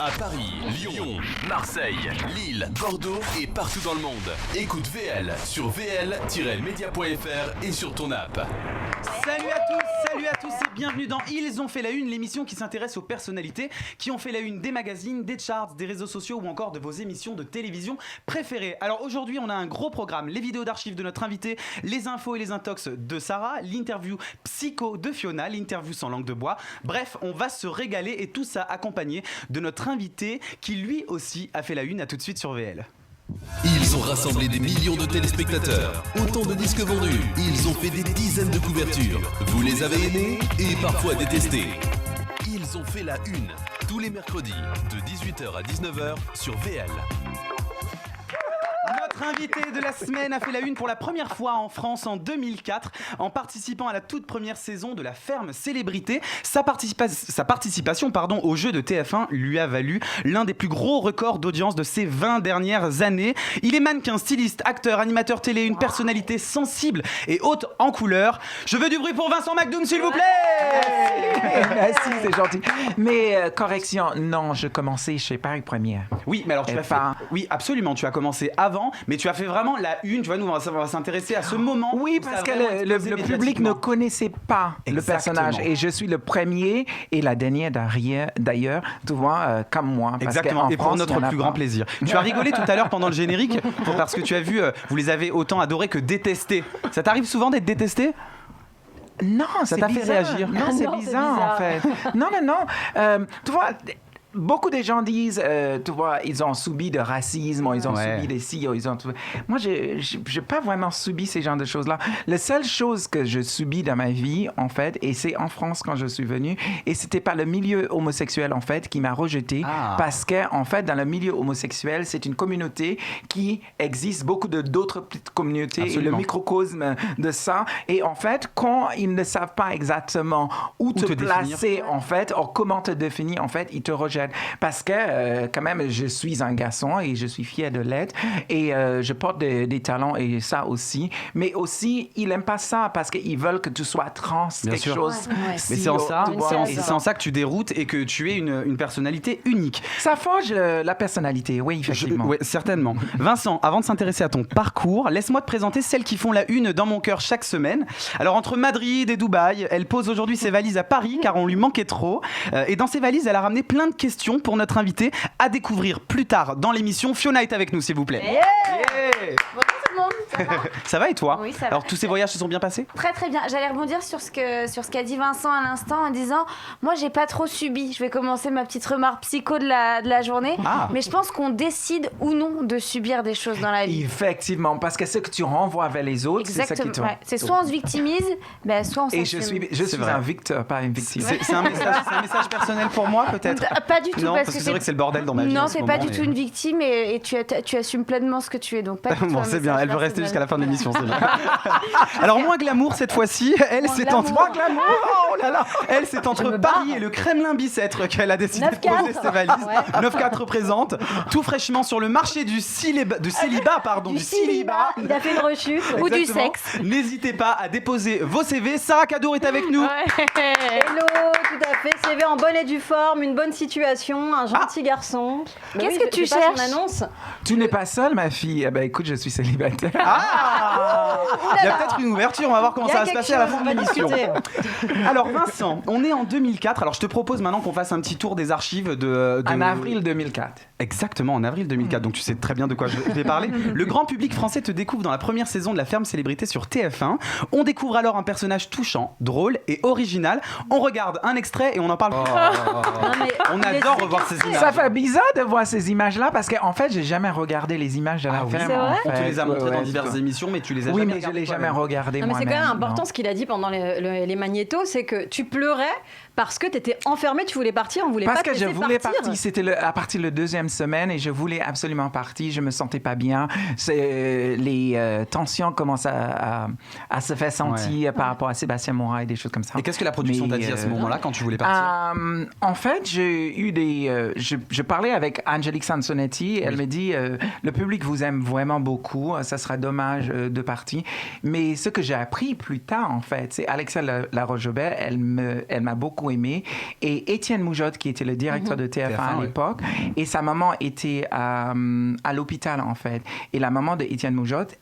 À Paris, Lyon, Marseille, Lille, Bordeaux et partout dans le monde. Écoute VL sur vl-media.fr et sur ton app. Salut à tous et bienvenue dans Ils ont fait la une, l'émission qui s'intéresse aux personnalités qui ont fait la une des magazines, des charts, des réseaux sociaux ou encore de vos émissions de télévision préférées. Alors aujourd'hui on a un gros programme, les vidéos d'archives de notre invité, les infos et les intox de Sarah, l'interview psycho de Fiona, l'interview sans langue de bois. Bref, on va se régaler et tout ça accompagné de notre invité qui lui aussi a fait la une. À tout de suite sur VL. Ils ont rassemblé des millions de téléspectateurs, autant de disques vendus. Ils ont fait des dizaines de couvertures. Vous les avez aimés et parfois détestés. Ils ont fait la une, tous les mercredis, de 18h à 19h sur VL. Notre invité de la semaine a fait la une pour la première fois en France en 2004 en participant à la toute première saison de La Ferme Célébrité. Sa participation au jeu de TF1 lui a valu l'un des plus gros records d'audience de ces 20 dernières années. Il est mannequin, styliste, acteur, animateur télé, une personnalité sensible et haute en couleur. Je veux du bruit pour Vincent McDoom, s'il vous plaît. Merci, c'est gentil. Mais correction, non, je commençais chez Paris Première. Oui, mais alors tu as fait... Oui, absolument, tu as commencé avant, mais tu as fait vraiment la une, tu vois, nous on va s'intéresser à ce moment. Oui, parce que le public ne connaissait pas le personnage et je suis le premier et la dernière d'ailleurs, tu vois, comme moi. Parce exactement, et pour France, notre plus grand plaisir. Tu as rigolé tout à l'heure pendant le générique parce que tu as vu, vous les avez autant adorés que détestés. Ça t'arrive souvent d'être détesté ? Non, ça t'a fait réagir. Non, c'est bizarre en fait. Non. Tu vois... Beaucoup de gens disent, tu vois, ils ont subi de racisme, ils ont subi des ci, ils ont... Moi, je n'ai pas vraiment subi ces genres de choses-là. La seule chose que je subis dans ma vie, en fait, et c'est en France quand je suis venue, et c'était pas le milieu homosexuel, en fait, qui m'a rejeté, parce que, en fait, dans le milieu homosexuel, c'est une communauté qui existe, beaucoup d'autres petites communautés, absolument. Et le microcosme de ça. Et en fait, quand ils ne savent pas exactement où te placer, définir. En fait, ou comment te définir, en fait, ils te rejettent. Parce que, quand même, je suis un garçon et je suis fier de l'être et je porte des talents et ça aussi. Mais aussi, ils n'aiment pas ça parce qu'ils veulent que tu sois trans, bien quelque sûr. Chose. Mais c'est en ça que tu déroutes et que tu es une personnalité unique. Ça forge la personnalité, oui, effectivement. Oui, certainement. Vincent, avant de s'intéresser à ton parcours, laisse-moi te présenter celles qui font la une dans mon cœur chaque semaine. Alors, entre Madrid et Dubaï, elle pose aujourd'hui ses valises à Paris car on lui manquait trop. Et dans ses valises, elle a ramené plein de questions pour notre invité à découvrir plus tard dans l'émission. Fiona est avec nous, s'il vous plaît. Yeah. Bonjour tout le monde, ça va ? Ça va et toi ? Oui, ça va. Alors tous ces voyages se sont bien passés ? Très très bien. J'allais rebondir sur ce qu'a dit Vincent à l'instant en disant moi j'ai pas trop subi. Je vais commencer ma petite remarque psycho de la journée. Mais je pense qu'on décide ou non de subir des choses dans la vie. Effectivement, parce que ce que tu renvoies vers les autres, exactement. C'est ça qui te... Ouais. C'est soit on se victimise, soit on s'assume. Et je suis un victeur, pas une victime. C'est un message personnel pour moi peut-être ? Pas du tout. Non, parce que c'est vrai que c'est le bordel dans ma vie. Non, c'est pas du tout une victime et tu assumes pleinement ce que tu es. Donc pas du tout. Bon, c'est bien, elle veut rester jusqu'à la fin de l'émission, c'est bien. Alors, moins glamour cette fois-ci, elle, c'est entre... Moins glamour, oh là là. Elle, c'est entre Paris et le Kremlin-Bicêtre qu'elle a décidé de poser ses valises. 9-4 représente, tout fraîchement sur le marché du célibat. Du célibat. Il a fait une rechute. Ou du sexe. N'hésitez pas à déposer vos CV. Sarah Cadour est avec nous. Hello, tout à fait. CV en bonne et due forme, une bonne situation, un gentil garçon. Qu'est-ce que tu cherches ? Annonce. Tu n'es pas seule, ma fille. Eh ben, écoute, je suis célibataire. Il y a peut-être une ouverture. On va voir comment ça va se passer à la fin de l'émission. Alors, Vincent, on est en 2004. Alors, je te propose maintenant qu'on fasse un petit tour des archives de... En avril 2004. Exactement, en avril 2004. Donc, tu sais très bien de quoi je vais parler. Le grand public français te découvre dans la première saison de La Ferme Célébrité sur TF1. On découvre alors un personnage touchant, drôle et original. On regarde un extrait et on en parle. On adore revoir ces images. Ça fait bizarre de voir ces images-là parce qu'en fait, j'ai jamais regardé les images de La Ferme. On te les a montrées dans diverses émissions, mais tu les as jamais regardées. Oui, mais je les ai jamais regardées moi-même. Mais c'est quand même important ce qu'il a dit pendant les magnétos, c'est que tu pleurais parce que tu étais enfermé, tu voulais partir, on voulait pas te laisser partir. Parce que je voulais partir, c'était à partir de la deuxième semaine et je voulais absolument partir, je me sentais pas bien. Les tensions commencent à se faire sentir par rapport à Sébastien Morin et des choses comme ça. Et qu'est-ce que la production t'a dit à ce moment-là quand tu voulais partir ? En fait, j'ai eu je parlais avec Angélique Sansonetti, elle me dit le public vous aime vraiment beaucoup, ça sera dommage de partir. Mais ce que j'ai appris plus tard, en fait, c'est Alexa Laroche-Joubert, elle m'a beaucoup aimé. Et Étienne Moujotte, qui était le directeur de TF1 à l'époque, et sa maman était à l'hôpital, en fait. Et la maman de Étienne Moujotte,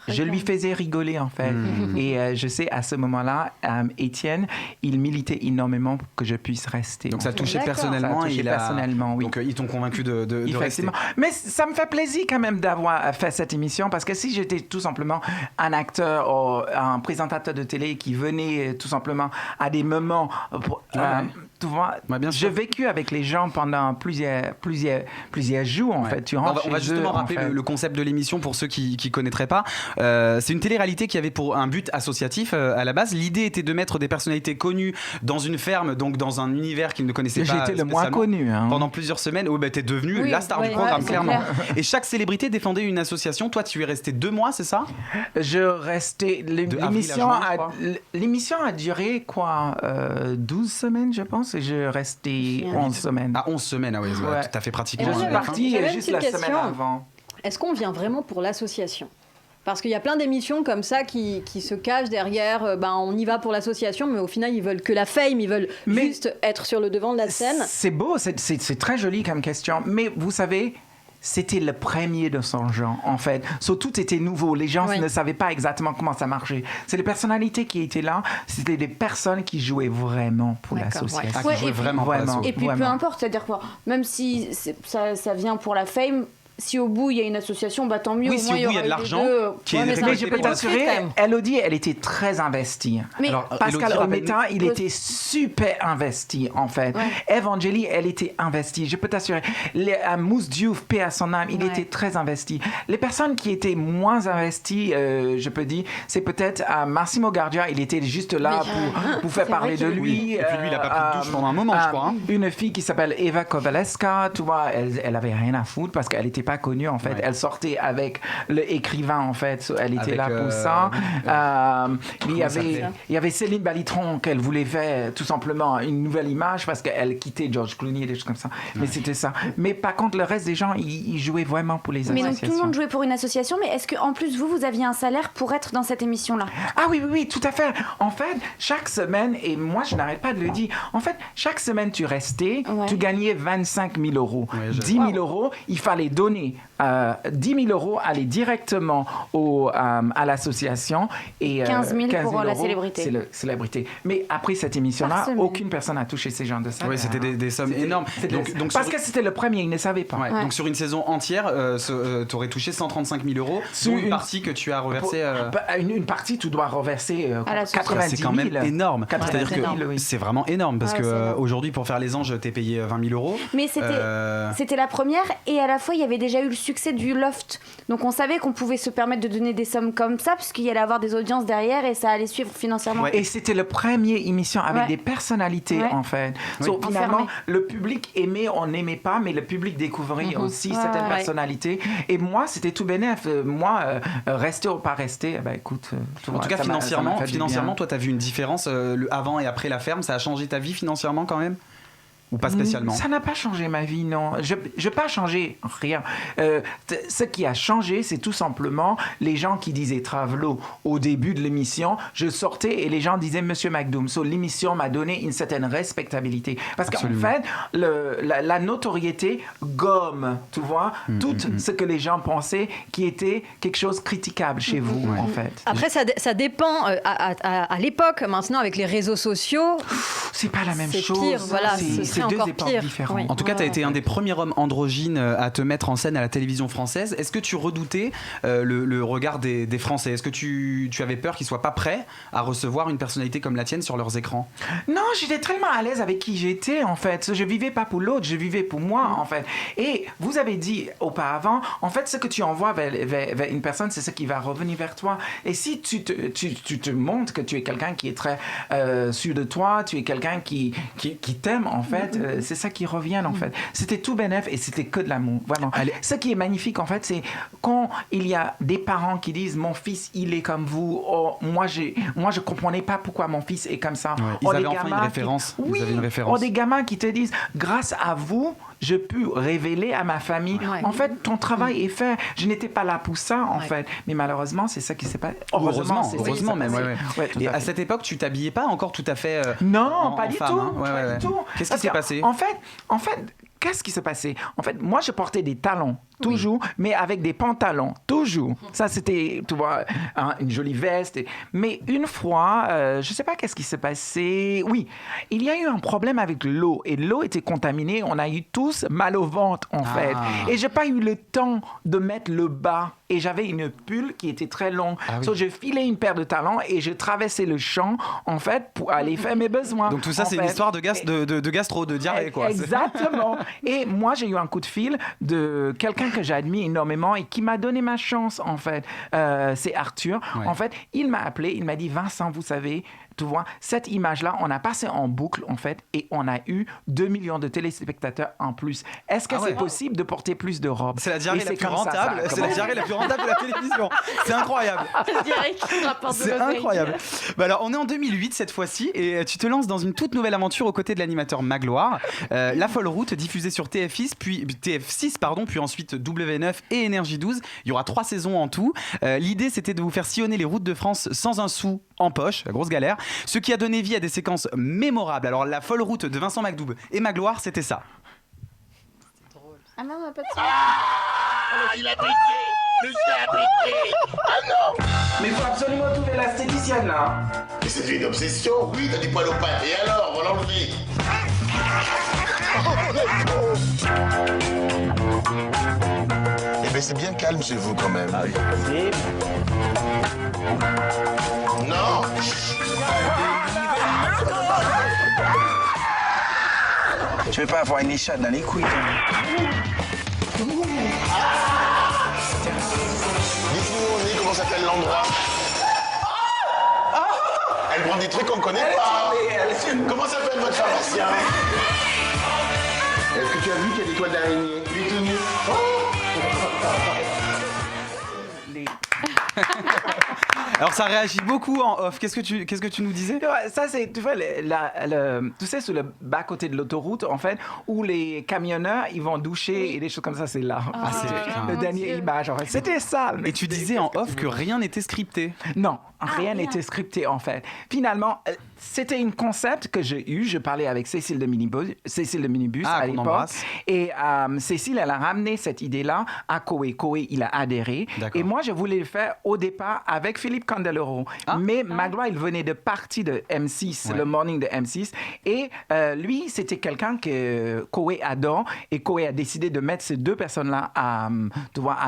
je lui faisais rigoler, en fait. Et je sais, à ce moment-là, Étienne, il militait énormément pour que je puisse rester. Donc ça touchait personnellement. Ça touchait personnellement, oui. Donc ils t'ont convaincu de rester. Mais ça me fait plaisir quand même d'avoir fait cette émission, parce que si j'étais tout simplement un acteur ou un présentateur de télé qui venait tout simplement à des moments... tu vois, j'ai vécu avec les gens pendant plusieurs jours, en fait. Tu rentres on va justement rappeler le concept de l'émission pour ceux qui ne connaîtraient pas. C'est une télé-réalité qui avait pour un but associatif à la base. L'idée était de mettre des personnalités connues dans une ferme, donc dans un univers qu'ils ne connaissaient pas. J'étais le moins connu. Pendant plusieurs semaines, t'es devenu la star du programme, clairement. Et chaque célébrité défendait une association. Toi, tu es resté 2 mois, c'est ça? Je restais... L'émission a duré, 12 semaines, je pense. Et je restais 11 semaines. Ah, 11 semaines, oui. Tu as fait pratiquement... Je suis partie juste la semaine avant. Est-ce qu'on vient vraiment pour l'association? Parce qu'il y a plein d'émissions comme ça qui se cachent derrière, on y va pour l'association, mais au final, ils veulent que la fame, ils veulent juste être sur le devant de la scène. C'est beau, c'est très joli comme question. Mais vous savez, c'était le premier de son genre, en fait. Tout était nouveau. Les gens ne savaient pas exactement comment ça marchait. C'est les personnalités qui étaient là. C'était des personnes qui jouaient vraiment pour l'association. Qui jouaient vraiment. Et puis, peu importe, c'est-à-dire quoi, même si ça vient pour la fame, si au bout il y a une association, tant mieux. Oui, si au bout il y a de l'argent qui est mais je peux t'assurer, Elodie, elle était très investie. Mais Pascal Olmeta, il était super investi, en fait. Eve Angeli, elle était investie. Je peux t'assurer. Mousse Diouf, paix à son âme, il était très investi. Les personnes qui étaient moins investies, je peux dire, c'est peut-être Massimo Gardia, il était juste là pour faire parler de lui. Et puis lui, il n'a pas pris de douche pendant un moment, je crois. Une fille qui s'appelle Eva Kovaleska, tu vois, elle avait rien à foutre parce qu'elle était pas connue, en fait. Elle sortait avec l'écrivain, en fait. Elle était là pour ça. Il y avait Céline Balitron qu'elle voulait faire tout simplement une nouvelle image parce qu'elle quittait George Clooney et des choses comme ça. Mais c'était ça. Mais par contre, le reste des gens, ils jouaient vraiment pour les associations. Mais donc tout le monde jouait pour une association, mais est-ce qu'en plus, vous aviez un salaire pour être dans cette émission-là? Ah oui, tout à fait. En fait, chaque semaine, et moi, je n'arrête pas de le dire, en fait, chaque semaine, tu restais, tu gagnais 25 000 €. 10 000 €, il fallait donner 10 000 € allaient directement à l'association et 15 000 pour la célébrité. C'est la célébrité. Mais après cette émission-là, aucune personne n'a touché ces genres de salaires. Oui, c'était des sommes énormes. Donc, parce que c'était le premier, ils ne savaient pas. Donc sur une saison entière, tu aurais touché 135 000 €, dont une partie que tu as reversée. Une partie, tu dois reverser 90 000. C'est quand même énorme. C'est-à-dire que c'est vraiment énorme parce qu'aujourd'hui, pour faire Les Anges, t'es payé 20 000 €. Mais c'était la première et à la fois, il y avait déjà eu le succès du Loft. Donc on savait qu'on pouvait se permettre de donner des sommes comme ça parce qu'il y allait avoir des audiences derrière et ça allait suivre financièrement. Et c'était le premier émission avec des personnalités, en fait. Finalement, le public aimait, on n'aimait pas, mais le public découvrait aussi certaines personnalités. Et moi, c'était tout bénef. Moi, rester ou pas rester, écoute... en tout cas, financièrement, toi, t'as vu une différence avant et après la ferme. Ça a changé ta vie financièrement quand même? Ou pas spécialement? Ça n'a pas changé ma vie, non. Je n'ai pas changé rien. Ce qui a changé, c'est tout simplement les gens qui disaient Travelo au début de l'émission. Je sortais et les gens disaient Monsieur McDoom. L'émission m'a donné une certaine respectabilité. Parce qu'en fait, la notoriété gomme, tu vois, tout ce que les gens pensaient qui était quelque chose critiquable chez vous, en fait. Après, ça dépend à l'époque. Maintenant, avec les réseaux sociaux, c'est pas la même chose. Pire, voilà. C'est encore pire. En tout cas, tu as été un des premiers hommes androgynes à te mettre en scène à la télévision française. Est-ce que tu redoutais le regard des Français? Est-ce que tu avais peur qu'ils ne soient pas prêts à recevoir une personnalité comme la tienne sur leurs écrans? Non, j'étais tellement à l'aise avec qui j'étais, en fait. Je vivais pas pour l'autre, je vivais pour moi, en fait. Et vous avez dit auparavant, en fait, ce que tu envoies vers une personne, c'est ce qui va revenir vers toi. Et si tu te montres que tu es quelqu'un qui est très sûr de toi, tu es quelqu'un qui t'aime, en fait, c'est ça qui revient, en fait. C'était tout bénef et c'était que de l'amour, vraiment. Ce qui est magnifique, en fait, c'est quand il y a des parents qui disent mon fils, il est comme vous. Oh, moi, je comprenais pas pourquoi mon fils est comme ça. Ils avaient enfin une référence. Des gamins qui te disent grâce à vous, je peux révéler à ma famille, en fait, ton travail est fait. Je n'étais pas là pour ça, en fait. Mais malheureusement, c'est ça qui s'est passé. Heureusement même. Et à fait. cette époque, tu t'habillais pas encore tout à fait Non, pas du femme, tout. hein. Pas du tout. Qu'est-ce qui s'est passé? En fait, qu'est-ce qui s'est passé? En fait, moi, je portais des talons, toujours, mais avec des pantalons, toujours. Ça, c'était, tu vois, une jolie veste. Mais une fois, je ne sais pas qu'est-ce qui s'est passé. Oui, il y a eu un problème avec l'eau, et l'eau était contaminée. On a eu tous mal au ventre, en fait. Et je n'ai pas eu le temps de mettre le bas. Et j'avais une pull qui était très longue. Donc, je filais une paire de talons et je traversais le champ, en fait, pour aller faire mes besoins. Donc tout ça, c'est une histoire de gastro, de diarrhée, quoi. Exactement. Et moi, j'ai eu un coup de fil de quelqu'un que j'admire énormément et qui m'a donné ma chance, en fait. C'est Arthur. En fait, il m'a appelé, il m'a dit, Vincent, vous savez, tu vois, cette image-là, on a passé en boucle, en fait, et on a eu 2 millions de téléspectateurs en plus. Est-ce que c'est possible de porter plus de robes? C'est la diarrhée la plus rentable. C'est la diarrhée la plus rentable de la télévision. C'est incroyable. C'est incroyable. Bah alors, on est en 2008 cette fois-ci, et tu te lances dans une toute nouvelle aventure aux côtés de l'animateur Magloire. La Folle Route, diffusée sur TF6, puis ensuite W9 et Énergie 12. Il y aura 3 saisons en tout. L'idée, c'était de vous faire sillonner les routes de France sans un sou en poche, la grosse galère. Ce qui a donné vie à des séquences mémorables. Alors, la Folle Route de Vincent Macdoub et Magloire, c'était ça. Ah non, on n'a pas de ça. Il a piqué. Le chien a piqué. Ah non. Mais il faut absolument trouver l'esthéticienne, là. Mais c'est une obsession. Oui, t'as des poils aux pattes. Et alors, on va l'enlever. Eh ben, c'est bien calme chez vous, quand même. Non. Tu veux pas avoir une échappe dans les couilles, Dites-nous où on est, comment s'appelle l'endroit. Elle prend des trucs qu'on connaît pas. Comment s'appelle votre pharmacien? Est-ce que tu as vu qu'il y a des toiles d'araignée? Il est tout nu. Alors ça réagit beaucoup en off. Qu'est-ce que tu nous disais? Ça, c'est, tu vois, tu sais, sur le bas-côté de l'autoroute, en fait, où les camionneurs, ils vont doucher et des choses comme ça, c'est là. C'est le dernier image, en fait. C'était ça. Et tu disais en off que rien n'était scripté. Non, rien n'était scripté, en fait. Finalement, c'était un concept que j'ai eu. Je parlais avec Cécile de Minibus à l'époque. Et Cécile, elle a ramené cette idée-là à Koé. Koé, il a adhéré. Et moi, je voulais le faire au départ avec Philippe Candeloro. Mais Magloire, il venait de partie de M6, le morning de M6. Et lui, c'était quelqu'un que Koé adore. Et Koé a décidé de mettre ces 2 personnes-là à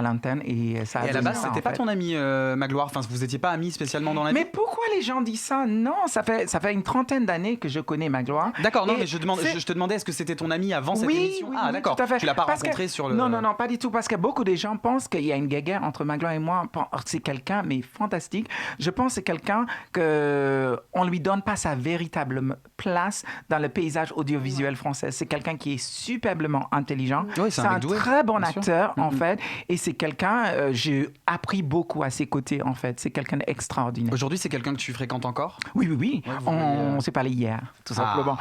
l'antenne. Et ça à la base, c'était pas ton ami Magloire. Enfin, vous étiez pas amis spécialement dans la vie. Mais pourquoi les gens disent ça? Non, ça fait une 30aine d'années que je connais Magloire. D'accord, non, mais je te demandais, est-ce que c'était ton ami avant cette émission? Oui, d'accord. Tout à fait. Tu l'as pas rencontré sur le... Non, pas du tout. Parce que beaucoup de gens pensent qu'il y a une guerre entre Magloire et moi. C'est quelqu'un, mais fantastique. Je pense que c'est quelqu'un qu'on ne lui donne pas sa véritable place dans le paysage audiovisuel français. C'est quelqu'un qui est superbement intelligent. Oui, c'est un très bon acteur, en fait. Et c'est quelqu'un, j'ai appris beaucoup à ses côtés, en fait. C'est quelqu'un d'extraordinaire. Aujourd'hui, c'est quelqu'un que tu fréquentes encore? Oui. On s'est parlé hier, tout simplement.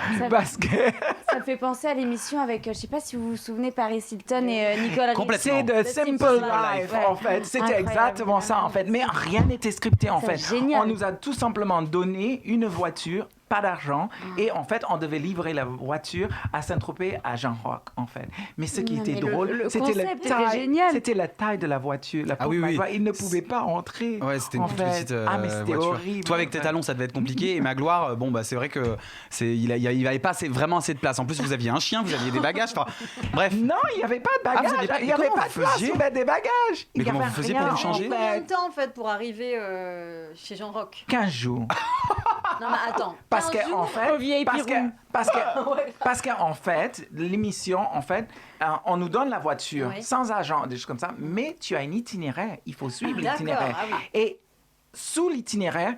Ça me fait penser à l'émission avec, je ne sais pas si vous vous souvenez, Paris Hilton et Nicole Richie. C'est The Simple Life, en fait. C'était exactement ça, en fait. Mais rien n'était scripté, en fait. Génial. On nous a tout simplement donné une voiture, pas d'argent, et en fait, on devait livrer la voiture à Saint-Tropez, à Jean-Roch, en fait. Mais ce qui était drôle, c'était la taille de la voiture. Il ne pouvait pas entrer. Ouais, c'était une toute petite mais c'était voiture. horrible. Toi, avec tes talons, ça devait être compliqué. Et Magloire, c'est vrai que il avait pas vraiment assez de place. En plus, vous aviez un chien, vous aviez des bagages. Enfin, bref. Non, il n'y avait pas de bagages. Il n'y avait pas de place pour mettre des bagages. Mais comment vous faisiez pour vous changer? Combien de temps, en fait, pour arriver chez Jean-Roch? 15 jours. Non, mais attends. Parce qu'en fait, l'émission, en fait, on nous donne la voiture sans argent, des choses comme ça, mais tu as un itinéraire. Il faut suivre l'itinéraire. Et sous l'itinéraire,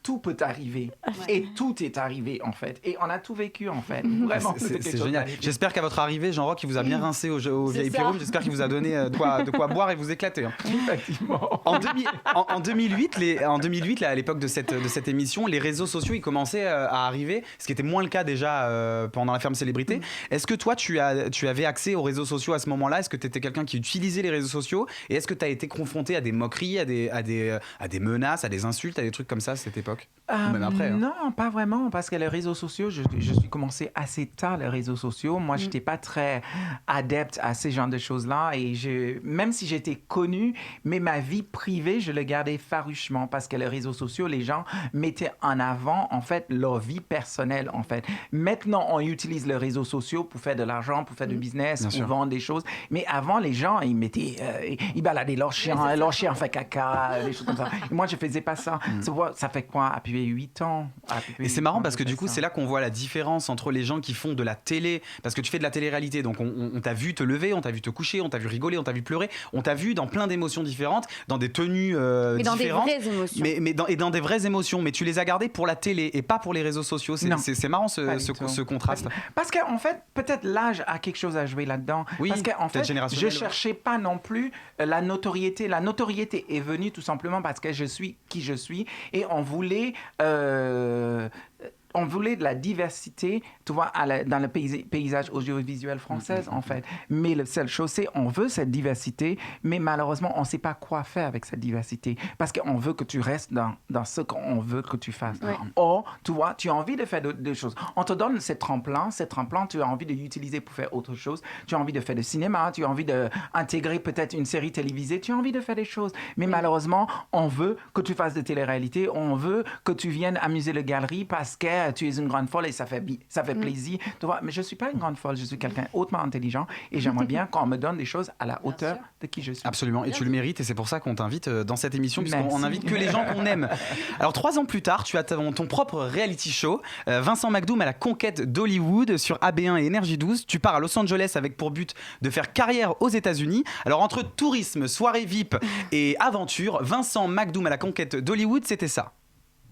tout peut arriver. Et tout est arrivé, en fait. Et on a tout vécu, en fait. Vraiment, c'est génial. J'espère qu'à votre arrivée, Jean-Roch, il vous a bien rincé au VIP Room. J'espère qu'il vous a donné de quoi boire et vous éclater. Hein. Effectivement. En 2008, là, à l'époque de cette émission, les réseaux sociaux ils commençaient à arriver, ce qui était moins le cas déjà pendant la ferme célébrité. Est-ce que toi, tu avais accès aux réseaux sociaux à ce moment-là? Est-ce que tu étais quelqu'un qui utilisait les réseaux sociaux? Et est-ce que tu as été confronté à des moqueries, à des menaces, à des insultes, à des trucs comme ça à cette époque? Ou même après, hein. Non, pas vraiment, parce que les réseaux sociaux, je suis commencé assez tard, les réseaux sociaux. Moi, je n'étais pas très adepte à ces genres de choses-là. Et même si j'étais connue, mais ma vie privée, je le gardais farouchement, parce que les réseaux sociaux, les gens mettaient en avant, en fait, leur vie personnelle, en fait. Maintenant, on utilise les réseaux sociaux pour faire de l'argent, pour faire du business, pour vendre des choses. Mais avant, les gens, ils baladaient leur chien fait caca, des choses comme ça. Et moi, je faisais pas ça. Ça fait quoi? Depuis 8 ans. Et c'est marrant parce que du coup, c'est là qu'on voit la différence entre les gens qui font de la télé, parce que tu fais de la télé-réalité, donc on t'a vu te lever, on t'a vu te coucher, on t'a vu rigoler, on t'a vu pleurer, on t'a vu dans plein d'émotions différentes, dans des tenues différentes. Dans des vraies émotions. Et dans des vraies émotions, mais tu les as gardées pour la télé et pas pour les réseaux sociaux. C'est marrant ce contraste. Parce qu'en fait, peut-être l'âge a quelque chose à jouer là-dedans. Oui, parce qu'en fait, je cherchais pas non plus la notoriété. La notoriété est venue tout simplement parce que je suis qui je suis et on voulait de la diversité, tu vois, dans le paysage audiovisuel français, en fait. Mais la seule chose, c'est on veut cette diversité, mais malheureusement, on ne sait pas quoi faire avec cette diversité. Parce qu'on veut que tu restes dans ce qu'on veut que tu fasses. Ouais. Or, tu vois, tu as envie de faire des choses. On te donne ce tremplin, tu as envie de l'utiliser pour faire autre chose. Tu as envie de faire du cinéma, tu as envie d'intégrer peut-être une série télévisée, tu as envie de faire des choses. Mais malheureusement, on veut que tu fasses de télé-réalité, on veut que tu viennes amuser les galeries parce que tu es une grande folle et ça fait plaisir. Tu vois, mais je ne suis pas une grande folle, je suis quelqu'un hautement intelligent et j'aimerais bien qu'on me donne des choses à la hauteur de qui je suis. Absolument, et tu le mérites et c'est pour ça qu'on t'invite dans cette émission, puisqu'on n'invite que les gens qu'on aime. Alors 3 ans plus tard, tu as ton propre reality show, Vincent McDoom à la conquête d'Hollywood sur AB1 et Énergie 12. Tu pars à Los Angeles avec pour but de faire carrière aux États-Unis. Alors entre tourisme, soirée VIP et aventure, Vincent McDoom à la conquête d'Hollywood, c'était ça.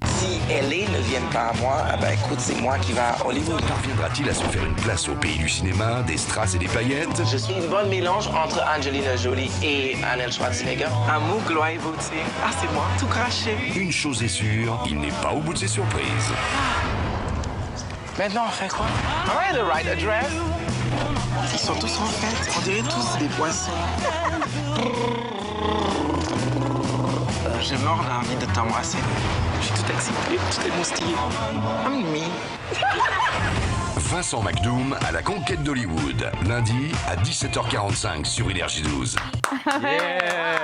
Si LA ne vient pas à moi, écoute, c'est moi qui va à Hollywood. Parviendra-t-il à se faire une place au pays du cinéma, des strass et des paillettes? Je suis une bonne mélange entre Angelina Jolie et Arnold Schwarzenegger. Amour, gloire et beauté. Ah, c'est moi, tout craché. Une chose est sûre, il n'est pas au bout de ses surprises. Maintenant, on fait quoi? Ouais, the right address. Ils sont tous en fête. On dirait tous des poissons. J'ai mort d'envie de t'embrasser. Je suis tout excité, tout émoustillé. Mimi. Vincent McDoom à la conquête d'Hollywood, lundi à 17h45 sur Énergie 12. Yeah.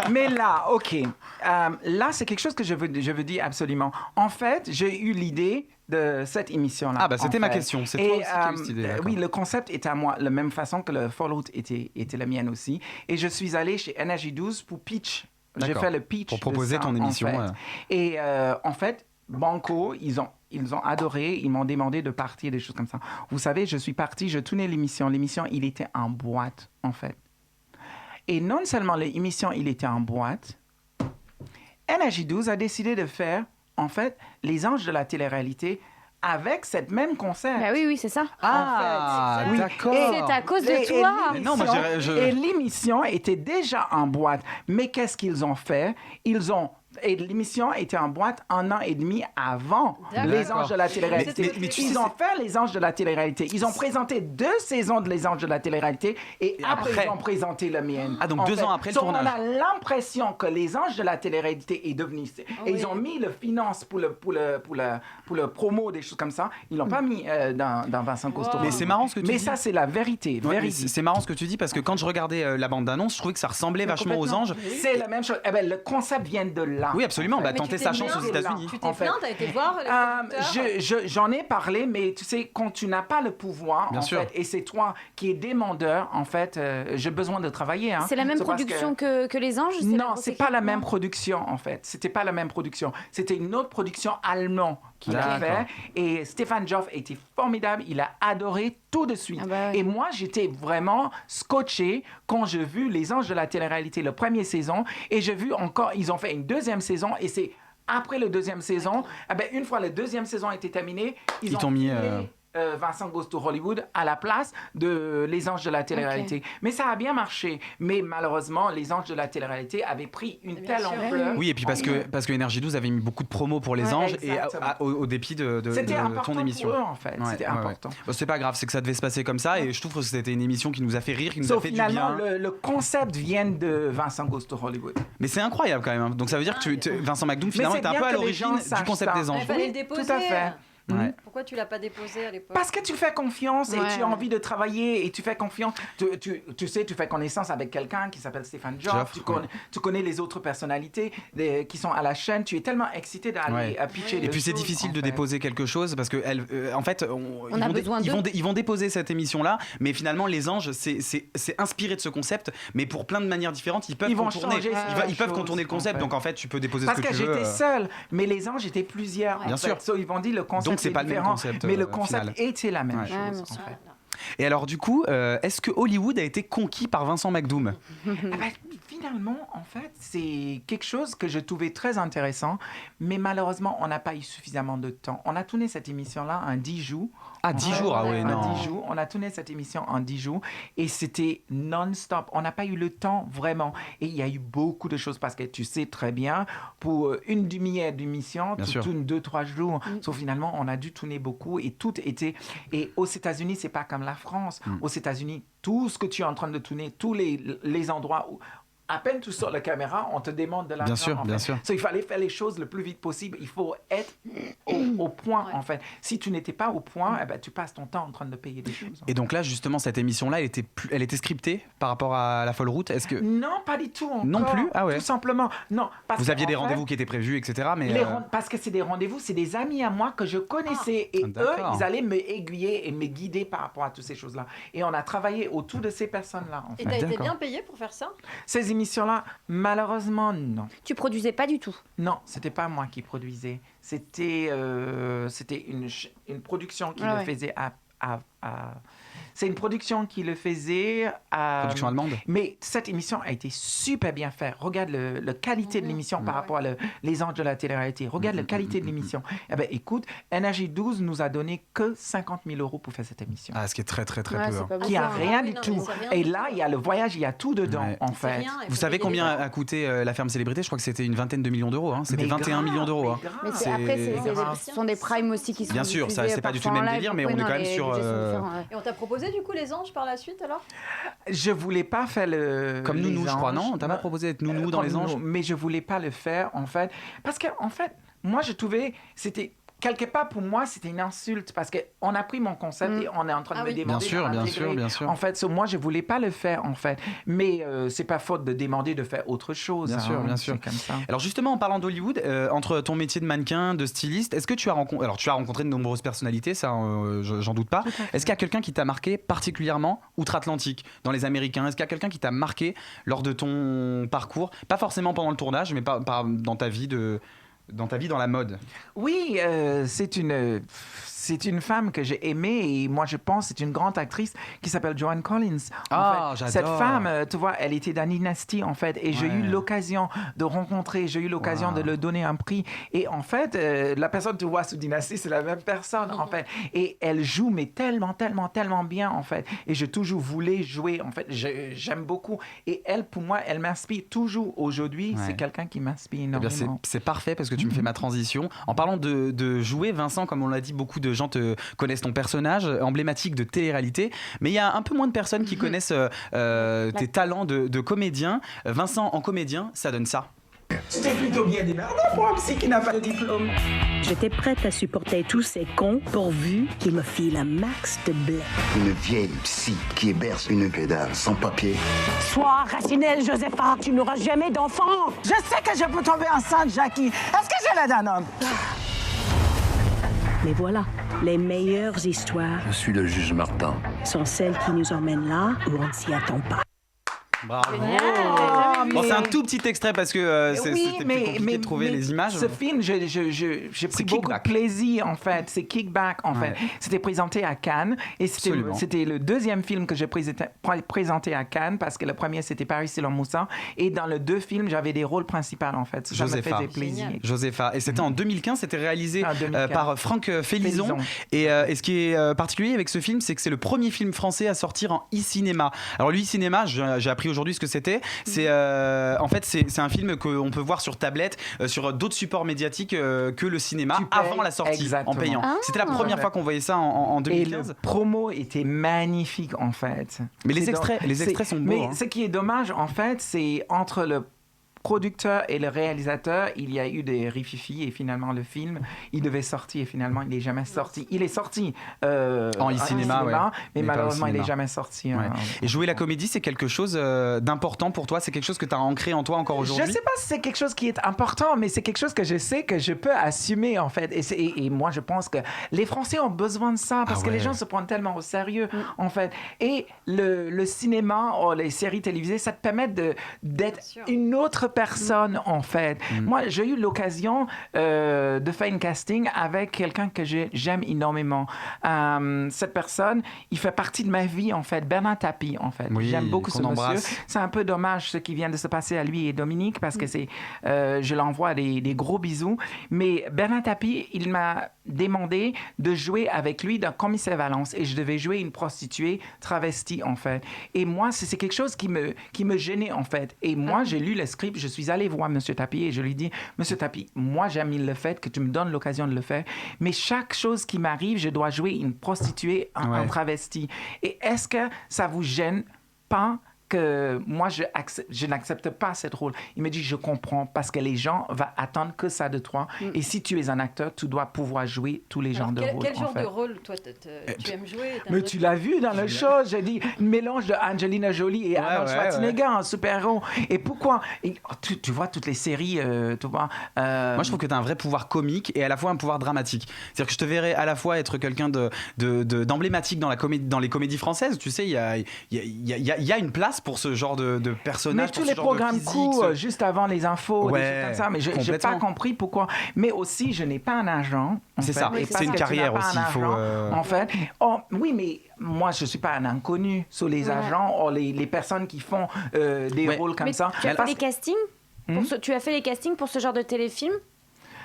Mais là, OK. Là, c'est quelque chose que je veux dire absolument. En fait, j'ai eu l'idée de cette émission-là. Ah, c'était ma question. C'est toi aussi qui as eu cette idée. Oui, le concept est à moi, de la même façon que le Fallout était la mienne aussi. Et je suis allé chez Énergie 12 pour pitch. J'ai fait le pitch. Pour proposer ton émission. En fait. Et en fait, Banco, ils ont adoré, ils m'ont demandé de partir, des choses comme ça. Vous savez, je suis parti, je tournais l'émission. L'émission, il était en boîte, en fait. Et non seulement l'émission, il était en boîte, Énergie 12 a décidé de faire, en fait, les anges de la télé-réalité avec cette même concept. Bah oui, c'est ça. Ah, oui. D'accord. C'est à cause de toi. Et l'émission était déjà en boîte. Mais qu'est-ce qu'ils ont fait? Et l'émission était en boîte 1 an et demi avant Les Anges de la télé-réalité. Ils ont fait Les Anges de la télé-réalité. Ils ont présenté 2 saisons de Les Anges de la télé-réalité et après ils ont présenté le mien. Ah, donc 2 ans après le tournage. On a l'impression que Les Anges de la télé-réalité est devenu... Et ils ont mis le finance pour le promo, des choses comme ça. Ils l'ont pas mis dans Vincent Costo. Mais c'est marrant ce que tu dis. Mais ça, c'est la vérité. C'est marrant ce que tu dis parce que quand je regardais la bande-annonce, je trouvais que ça ressemblait vachement aux Anges. C'est la même chose. Le concept vient de là. Oui, absolument. En fait. Tenter sa chance aux États-Unis. Tu t'es plaint, t'as été voir j'en ai parlé, mais tu sais, quand tu n'as pas le pouvoir, fait, et c'est toi qui es demandeur, en fait, j'ai besoin de travailler. Hein. C'est la même production que Les Anges? Non, c'est pas la même production, en fait. C'était pas la même production. C'était une autre production allemande qui l'a fait. Et Stéphane Joff était formidable. Il a adoré tout de suite. Et moi, j'étais vraiment scotché quand j'ai vu Les Anges de la télé-réalité, la première saison. Et j'ai vu encore, ils ont fait une 2e saison et c'est après la deuxième saison, une fois la deuxième saison a été terminée, ils ont mis Vincent Goes to Hollywood à la place de Les Anges de la télé-réalité. Okay. Mais ça a bien marché. Mais malheureusement, Les Anges de la télé-réalité avaient pris une telle ampleur. Oui, et puis parce que Énergie 12 avait mis beaucoup de promos pour Les Anges et au dépit de ton émission. Pour eux, en fait. C'était important. Bon, c'est pas grave, c'est que ça devait se passer comme ça et je trouve que c'était une émission qui nous a fait rire, qui nous a fait du bien. Le concept vient de Vincent Goes to Hollywood. Mais c'est incroyable quand même. Hein. Donc ça veut dire que Vincent McDoom finalement est un peu à l'origine du concept des Anges. Il fallait le déposer. Tout à fait. Ouais. Pourquoi tu l'as pas déposé à l'époque? Parce que tu fais confiance et tu as envie de travailler et tu fais confiance. Tu sais, tu fais connaissance avec quelqu'un qui s'appelle Stéphane Joff. Tu connais les autres personnalités qui sont à la chaîne. Tu es tellement excité d'aller pitcher des choses. Et puis c'est difficile de déposer quelque chose parce que en fait, ils vont déposer cette émission-là, mais finalement les Anges, c'est inspiré de ce concept, mais pour plein de manières différentes, ils peuvent contourner le concept. Donc en fait, tu peux déposer ce que tu veux. Parce que j'étais seule, mais les Anges étaient plusieurs. Bien sûr. Ils vont dire le concept. Donc c'est pas le même concept. Mais le concept était la même chose. En fait. Et alors du coup, est-ce que Hollywood a été conquis par Vincent McDoom? Finalement, en fait, c'est quelque chose que je trouvais très intéressant, mais malheureusement, on n'a pas eu suffisamment de temps. On a tourné cette émission-là en 10 jours. Ah, 10 jours, ah oui, non. En 10 jours. On a tourné cette émission en 10 jours et c'était non-stop. On n'a pas eu le temps, vraiment. Et il y a eu beaucoup de choses parce que tu sais très bien, pour une demi-heure d'émission, tu tournes 2-3 jours. Sauf finalement, on a dû tourner beaucoup et tout était... Et aux États-Unis, c'est pas comme la France. Aux États-Unis, tout ce que tu es en train de tourner, tous les endroits où... À peine tu sors la caméra, on te demande de l'argent. Bien sûr. Il fallait faire les choses le plus vite possible. Il faut être au point, en fait. Si tu n'étais pas au point, tu passes ton temps en train de payer des choses. Et donc là, justement, cette émission-là, elle était scriptée par rapport à La Folle Route. Est-ce que... Non, pas du tout encore. Non plus? Ah ouais. Tout simplement. Non. Vous aviez des rendez-vous qui étaient prévus, etc. Mais parce que c'est des rendez-vous, c'est des amis à moi que je connaissais. Et eux, ils allaient me aiguiller et me guider par rapport à toutes ces choses-là. Et on a travaillé autour de ces personnes-là. En fait. Et tu as été bien payé pour faire ça? Ces émissions-là, malheureusement, non. Tu produisais pas du tout? Non, c'était pas moi qui produisais. C'était une production qui le faisait c'est une production qui le faisait production allemande. Mais cette émission a été super bien faite. Regarde la qualité de l'émission par rapport à Les Anges de la télé-réalité. Regarde la qualité de l'émission. Écoute, Énergie 12 nous a donné que 50 000 € pour faire cette émission. Ah, ce qui est très, très, très peu. Qui a rien du tout. Et là, il y a le voyage, il y a tout dedans, en fait. Vous savez combien a coûté La Ferme Célébrité? Je crois que c'était une vingtaine de millions d'euros. Hein. C'était 21 millions d'euros. Mais après, ce sont des primes aussi qui sont bien sûr, ça, c'est pas du tout le même délire, mais on est quand même sur... Et on t'a proposé du coup Les Anges par la suite alors? Je voulais pas faire le... Comme Nounou, je crois, non? On t'a pas proposé d'être Nounou dans Les Anges? Mais je voulais pas le faire, en fait. Parce que, en fait, moi, je trouvais... C'était... Quelque part, pour moi, c'était une insulte parce qu'on a pris mon concept et on est en train de me demander bien sûr. En fait, moi, je ne voulais pas le faire, en fait. Mais c'est pas faute de demander de faire autre chose. Bien sûr. Comme ça. Alors justement, en parlant d'Hollywood, entre ton métier de mannequin, de styliste, est-ce que tu as rencontré... Alors, tu as rencontré de nombreuses personnalités, ça, j'en doute pas. Est-ce qu'il y a quelqu'un qui t'a marqué particulièrement outre-Atlantique, dans les Américains? Est-ce qu'il y a quelqu'un qui t'a marqué lors de ton parcours? Pas forcément pendant le tournage, mais dans ta vie dans la mode? Oui, c'est une femme que j'ai aimée et moi je pense c'est une grande actrice qui s'appelle Joan Collins. J'adore. Cette femme, tu vois, elle était dans Dynasty en fait et j'ai eu l'occasion de rencontrer, j'ai eu l'occasion de lui donner un prix et en fait la personne que tu vois sous Dynasty c'est la même personne en fait et elle joue mais tellement bien en fait et j'ai toujours voulu jouer en fait, j'aime beaucoup et elle pour moi elle m'inspire toujours aujourd'hui, c'est quelqu'un qui m'inspire énormément. C'est parfait parce que tu me fais ma transition. En parlant de jouer, Vincent, comme on l'a dit, beaucoup de gens connaissent ton personnage emblématique de télé-réalité, mais il y a un peu moins de personnes qui connaissent tes talents de comédien. Vincent, en comédien, ça donne ça. C'était plutôt bien démerdé pour un psy qui n'a pas le diplôme. J'étais prête à supporter tous ces cons pourvu qu'ils me filent un max de blé. Une vieille psy qui héberge une pédale sans papier. Sois rationnelle, Josépha, tu n'auras jamais d'enfant. Je sais que je peux tomber enceinte, Jackie. Est-ce que j'ai l'air d'un homme? Mais voilà, les meilleures histoires... Je suis le juge Martin. ...sont celles qui nous emmènent là où on ne s'y attend pas. Bravo. Ah, Bon, mais- c'est un tout petit extrait parce que c'était plus compliqué de trouver les images. Ce film, j'ai pris beaucoup de plaisir, en fait. C'est Kickback, en fait. C'était présenté à Cannes. Et c'était le deuxième film que j'ai présenté à Cannes parce que le premier, c'était Paris Hilton Moussa. Et dans les deux films, j'avais des rôles principaux, en fait. Ça me faisait plaisir. Josépha. Et c'était en 2015. C'était réalisé par Franck Félizon. Et ce qui est particulier avec ce film, c'est que c'est le premier film français à sortir en e-cinéma. Alors, le e-cinéma, j'ai appris aujourd'hui ce que c'était. En fait, c'est un film qu'on peut voir sur tablette, sur d'autres supports médiatiques que le cinéma avant la sortie, en payant. C'était la première fois qu'on voyait ça en 2015. Et le promo était magnifique, en fait. Mais les extraits sont beaux. Mais ce qui est dommage, en fait, c'est entre le producteur et le réalisateur, il y a eu des rififi et finalement le film, il devait sortir et finalement il n'est jamais sorti. Il est sorti en e-cinéma, mais malheureusement il n'est jamais sorti. Et jouer la comédie, c'est quelque chose d'important pour toi? C'est quelque chose que tu as ancré en toi encore aujourd'hui? Je ne sais pas si c'est quelque chose qui est important, mais c'est quelque chose que je sais que je peux assumer en fait. Et moi je pense que les Français ont besoin de ça parce que les gens se prennent tellement au sérieux en fait. Et le cinéma ou les séries télévisées, ça te permet d'être une autre personne en fait. Moi, j'ai eu l'occasion de faire un casting avec quelqu'un que j'aime énormément. Cette personne, il fait partie de ma vie en fait, Bernard Tapie en fait. J'aime beaucoup ce monsieur. C'est un peu dommage ce qui vient de se passer à lui et Dominique parce que je l'envoie des gros bisous. Mais Bernard Tapie, il m'a demandé de jouer avec lui dans Commissaire Valence et je devais jouer une prostituée travestie en fait. Et moi, c'est quelque chose qui me gênait en fait. Et moi, j'ai lu le script, je suis allé voir M. Tapie et je lui dis, M. Tapie, moi j'aime le fait que tu me donnes l'occasion de le faire, mais chaque chose qui m'arrive, je dois jouer une prostituée en travesti. Et est-ce que ça vous gêne pas que moi, je n'accepte pas ce rôle? Il me dit, je comprends, parce que les gens vont attendre que ça de toi. Et si tu es un acteur, tu dois pouvoir jouer tous les genres de rôles. Quel genre de rôle, toi, tu aimes jouer? Mais tu l'as vu dans le show, j'ai dit, un mélange de Angelina Jolie et Arnold Schwarzenegger, un super-héros. Et pourquoi? Tu vois toutes les séries, tu vois. Moi, je trouve que tu as un vrai pouvoir comique et à la fois un pouvoir dramatique. C'est-à-dire que je te verrais à la fois être quelqu'un d'emblématique dans les comédies françaises. Tu sais, il y a une place pour ce genre de personnage. Mais tous les programmes courts, juste avant les infos, des choses comme ça. Mais je n'ai pas compris pourquoi. Mais aussi, je n'ai pas un agent. C'est ça, c'est une carrière aussi. En fait, oui, mais moi, je ne suis pas un inconnu sur les agents ou les personnes qui font des rôles comme ça. Tu as fait les castings tu as fait les castings pour ce genre de téléfilm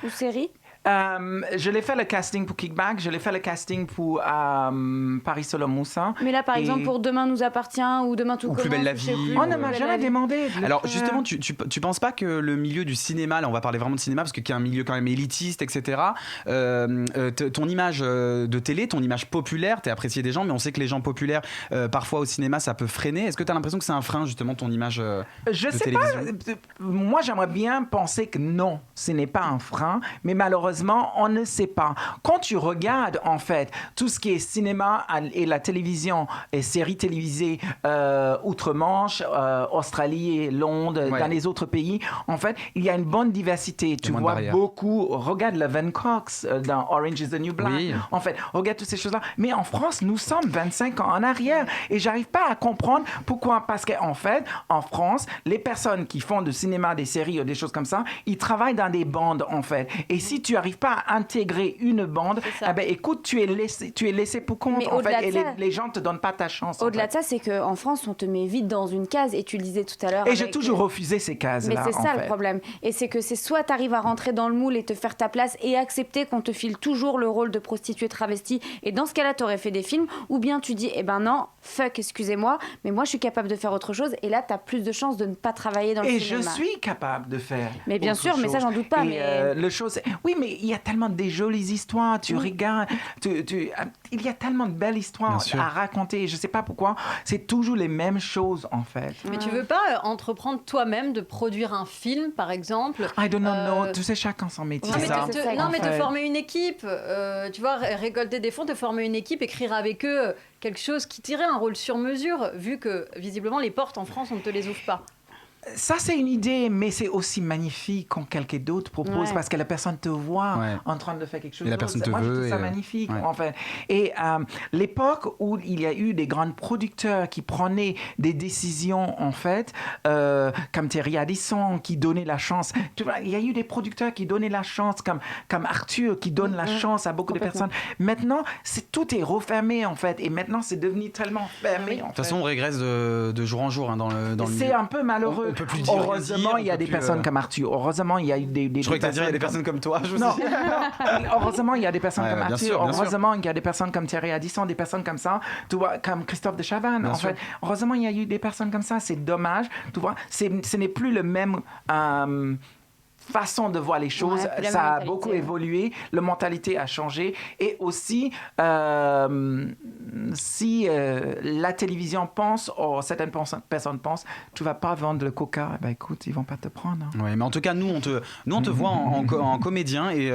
ou série? Je l'ai fait le casting pour Kickback, je l'ai fait le casting pour Paris Hilton Moussa. Mais là, par exemple, pour Demain nous appartient ou Demain tout commence. Plus belle la vie. On ne m'a jamais demandé. Alors justement, tu penses pas que le milieu du cinéma, là on va parler vraiment de cinéma parce qu'il y a un milieu quand même élitiste, etc. Ton image de télé, ton image populaire, t'es apprécié des gens, mais on sait que les gens populaires, parfois au cinéma, ça peut freiner. Est-ce que tu as l'impression que c'est un frein justement ton image je de sais télévision? pas. Moi, j'aimerais bien penser que non, ce n'est pas un frein, mais malheureusement, on ne sait pas. Quand tu regardes, en fait, tout ce qui est cinéma et la télévision et séries télévisées outre-Manche, Australie, Londres, dans les autres pays, en fait, il y a une bonne diversité. Tu vois beaucoup. Regarde Laverne Cox dans Orange is the New Black. Oui. En fait, regarde toutes ces choses-là. Mais en France, nous sommes 25 ans en arrière et j'arrive pas à comprendre pourquoi. Parce qu'en fait, en France, les personnes qui font du cinéma, des séries ou des choses comme ça, ils travaillent dans des bandes, en fait. Et si tu n'arrives pas à intégrer une bande, eh ben, écoute, tu es laissé pour compte, en fait, et les gens ne te donnent pas ta chance. Au-delà de ça, c'est qu'en France, on te met vite dans une case, et tu le disais tout à l'heure. Et j'ai toujours refusé ces cases-là. Mais c'est ça le problème. Et c'est que c'est soit tu arrives à rentrer dans le moule et te faire ta place et accepter qu'on te file toujours le rôle de prostituée travestie, et dans ce cas-là, tu aurais fait des films, ou bien tu dis, eh ben non, fuck, excusez-moi, mais moi je suis capable de faire autre chose, et là, tu as plus de chances de ne pas travailler dans le cinéma. Et je suis capable de faire. Mais bien sûr, mais ça, j'en doute pas. Oui, mais il y a tellement des jolies histoires, tu regardes, il y a tellement de belles histoires à raconter. Je ne sais pas pourquoi, c'est toujours les mêmes choses en fait. Mais tu veux pas entreprendre toi-même de produire un film, par exemple? I don't know, tu sais, chacun son métier. Non, mais te former une équipe, tu vois, récolter des fonds, te former une équipe, écrire avec eux quelque chose qui tirait un rôle sur mesure, vu que visiblement les portes en France, on ne te les ouvre pas. Ça, c'est une idée, mais c'est aussi magnifique quand quelqu'un d'autre propose parce que la personne te voit en train de faire quelque chose. Et la personne te Moi, veut. je trouve ça magnifique, en fait. Et l'époque où il y a eu des grands producteurs qui prenaient des décisions, en fait, comme Thierry Ardisson, qui donnait la chance. Tu vois, il y a eu des producteurs qui donnaient la chance, comme Arthur, qui donne la chance à beaucoup de personnes. Maintenant, tout est refermé, en fait. Et maintenant, c'est devenu tellement fermé. De toute façon, on régresse de jour en jour dans le milieu. C'est un peu malheureux. On peut plus dire, heureusement, il y a des personnes comme Arthur. Heureusement, il y a eu des Je croyais que tu allais dire il y a des personnes comme toi. Non. Heureusement, il y a des personnes comme Arthur. Sûr, heureusement, il y a des personnes comme Thierry Ardisson, des personnes comme ça, tu vois, comme Christophe de Chavannes. En fait, heureusement, il y a eu des personnes comme ça. C'est dommage, tu vois. Ce n'est plus le même façon de voir les choses. Ça a beaucoup évolué. La mentalité a changé. Et aussi, si la télévision pense, ou certaines personnes pensent, tu vas pas vendre le coca, ben écoute, ils vont pas te prendre. Hein. Oui, mais en tout cas, nous, on te voit en comédien et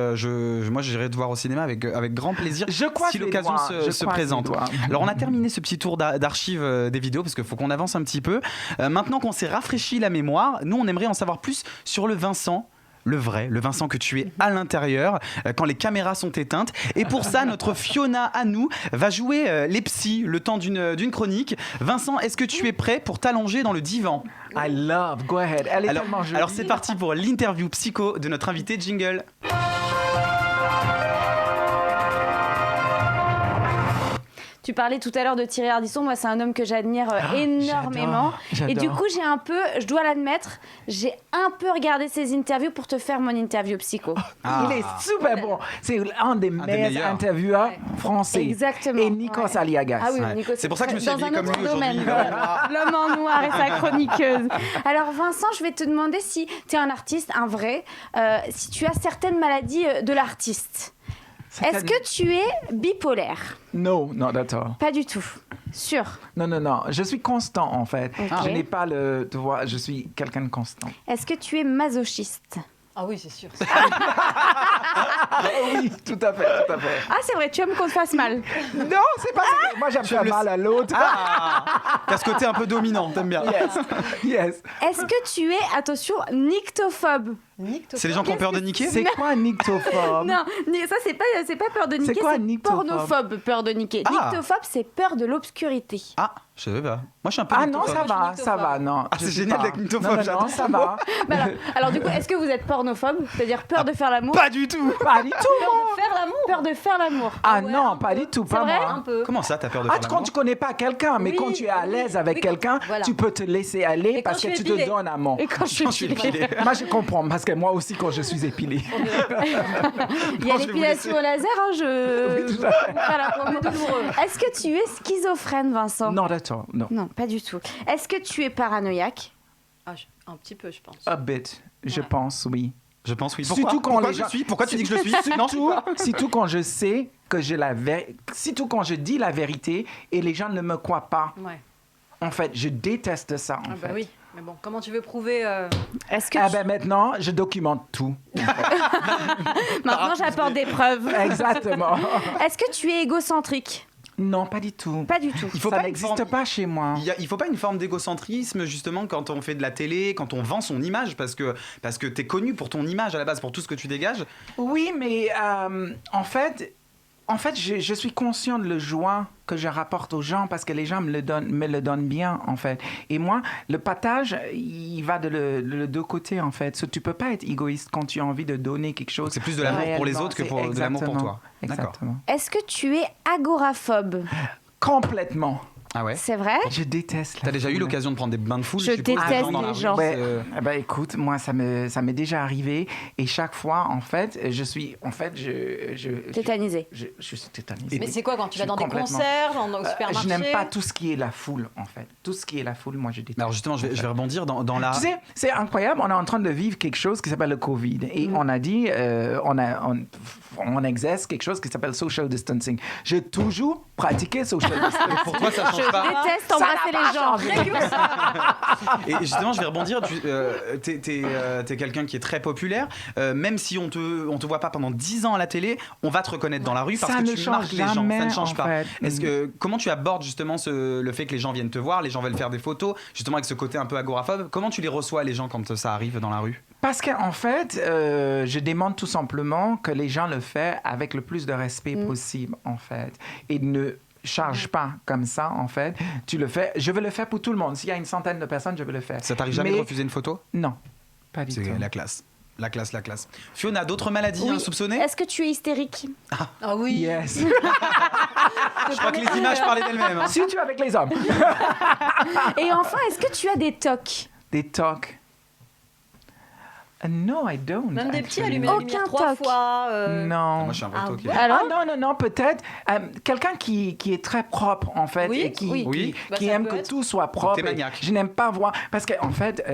moi, j'irai te voir au cinéma avec grand plaisir si l'occasion se présente. Alors, on a terminé ce petit tour d'archives des vidéos parce qu'il faut qu'on avance un petit peu. Maintenant qu'on s'est rafraîchi la mémoire, nous, on aimerait en savoir plus sur le Vincent. Le Vincent que tu es à l'intérieur quand les caméras sont éteintes. Et pour ça, notre Fiona à nous va jouer les psys le temps d'une chronique. Vincent, est-ce que tu es prêt pour t'allonger dans le divan? I love, go ahead. Elle est tellement jolie. Alors c'est parti pour l'interview psycho de notre invité Jingle. Tu parlais tout à l'heure de Thierry Ardisson. Moi, c'est un homme que j'admire énormément. J'adore. Et du coup, je dois l'admettre, j'ai un peu regardé ses interviews pour te faire mon interview psycho. Il est super bon. C'est un des meilleurs intervieweurs français. Exactement. Et Nikos Aliagas. Ah oui, Nikos, c'est pour ça que je me suis habillé comme lui aujourd'hui. L'homme en noir et sa chroniqueuse. Alors Vincent, je vais te demander si tu es un artiste, un vrai, si tu as certaines maladies de l'artiste. Est-ce que tu es bipolaire? No, not at all. Pas du tout. Sûr? Non. Je suis constant, en fait. Okay. Je n'ai pas tu vois, je suis quelqu'un de constant. Est-ce que tu es masochiste? Ah oui, c'est sûr. Oui, tout à fait. Ah, c'est vrai, tu aimes qu'on te fasse mal? Non, c'est pas ça. Moi, j'aime faire mal à l'autre. T'as ce côté un peu dominant, t'aimes bien. Yes. Est-ce que tu es, attention, nyctophobe? C'est les gens qui ont peur de niquer? C'est quoi un nyctophobe? Non, ça c'est pas peur de niquer, c'est pornophobe, peur de niquer. Nyctophobe, c'est peur de l'obscurité. Ah, je savais pas. Moi, je suis un peu non, ça va, non. Ah, c'est génial d'être nyctophobe, non, ça va. Alors du coup, est-ce que vous êtes pornophobe? C'est-à-dire peur de faire l'amour? Pas du tout. Pas du tout. Peur de faire l'amour. Ah non, pas du tout, pas vrai, moi. un peu. Comment ça, t'as peur de faire l'amour? Quand tu connais pas quelqu'un, mais quand tu es à l'aise avec quelqu'un, tu peux te laisser aller parce que tu te donnes amant. Et quand je suis épilée. Moi, je comprends, parce que moi aussi, quand je suis épilée. Il y a l'épilation au laser, douloureux. Est-ce que tu es schizophrène, Vincent? Non, d'accord, non. Non, pas du tout. Est-ce que tu es paranoïaque? Un petit peu, je pense. A bit, je pense, oui. Je pense oui. Pourquoi tu dis que je le suis? Surtout quand je sais que surtout quand je dis la vérité et les gens ne me croient pas. Ouais. En fait, je déteste ça. En fait. Oui. Mais bon, comment tu veux prouver Est-ce que maintenant, je documente tout. Maintenant, j'apporte des preuves. Exactement. Est-ce que tu es égocentrique? Non, pas du tout. Pas du tout. Ça n'existe pas chez moi. Il faut pas une forme d'égocentrisme justement quand on fait de la télé, quand on vend son image, parce que t'es connu pour ton image à la base, pour tout ce que tu dégages. Oui, mais en fait, je suis conscient de le joie que je rapporte aux gens parce que les gens me le donnent bien, en fait. Et moi, le partage, il va de deux côtés, en fait. Tu peux pas être égoïste quand tu as envie de donner quelque chose. C'est plus de l'amour pour les autres que de l'amour pour toi. Exactement. Est-ce que tu es agoraphobe? Complètement. Ah ouais? C'est vrai? Je déteste. T'as déjà eu l'occasion de prendre des bains de foule? Je déteste les gens. Écoute, moi, ça m'est déjà arrivé. Et chaque fois, en fait, je suis tétanisé. Je suis tétanisé. Mais c'est quoi quand tu vas dans des concerts, au supermarché? Je n'aime pas tout ce qui est la foule, en fait. Tout ce qui est la foule, moi, je déteste. Alors justement, je vais rebondir dans la... Tu sais, c'est incroyable. On est en train de vivre quelque chose qui s'appelle le Covid. Et on a dit, on exerce quelque chose qui s'appelle social distancing. J'ai toujours pratiqué social distancing. Pour toi, ça change déteste embrasser les gens. Et justement, je vais rebondir. T'es quelqu'un qui est très populaire. Même si on te voit pas pendant 10 ans à la télé, on va te reconnaître dans la rue parce que tu marques les gens. Ça ne change pas. Comment tu abordes justement le fait que les gens viennent te voir, les gens veulent faire des photos, justement avec ce côté un peu agoraphobe. Comment tu les reçois, les gens, quand ça arrive dans la rue? Parce qu'en fait, je demande tout simplement que les gens le fassent avec le plus de respect possible, en fait. Et ne charge pas comme ça, en fait. Tu le fais. Je veux le faire pour tout le monde. S'il y a une centaine de personnes, je veux le faire. Ça t'arrive jamais de refuser une photo? Non, pas du tout. C'est la classe. La classe. Fiona, d'autres maladies insoupçonnées? Est-ce que tu es hystérique? Ah oui. Yes. Je crois que les images parlaient d'elles-mêmes. Hein. Si tu es avec les hommes. Et enfin, est-ce que tu as des tocs? Des tocs? No, I don't. Même des petits allumés Aucun 3 toc. fois. Non. Moi, je suis un vrai toqué. Alors non, peut-être. Quelqu'un qui est très propre, en fait, et qui aime que tout soit propre. T'es maniaque. Je n'aime pas voir... Parce qu'en fait,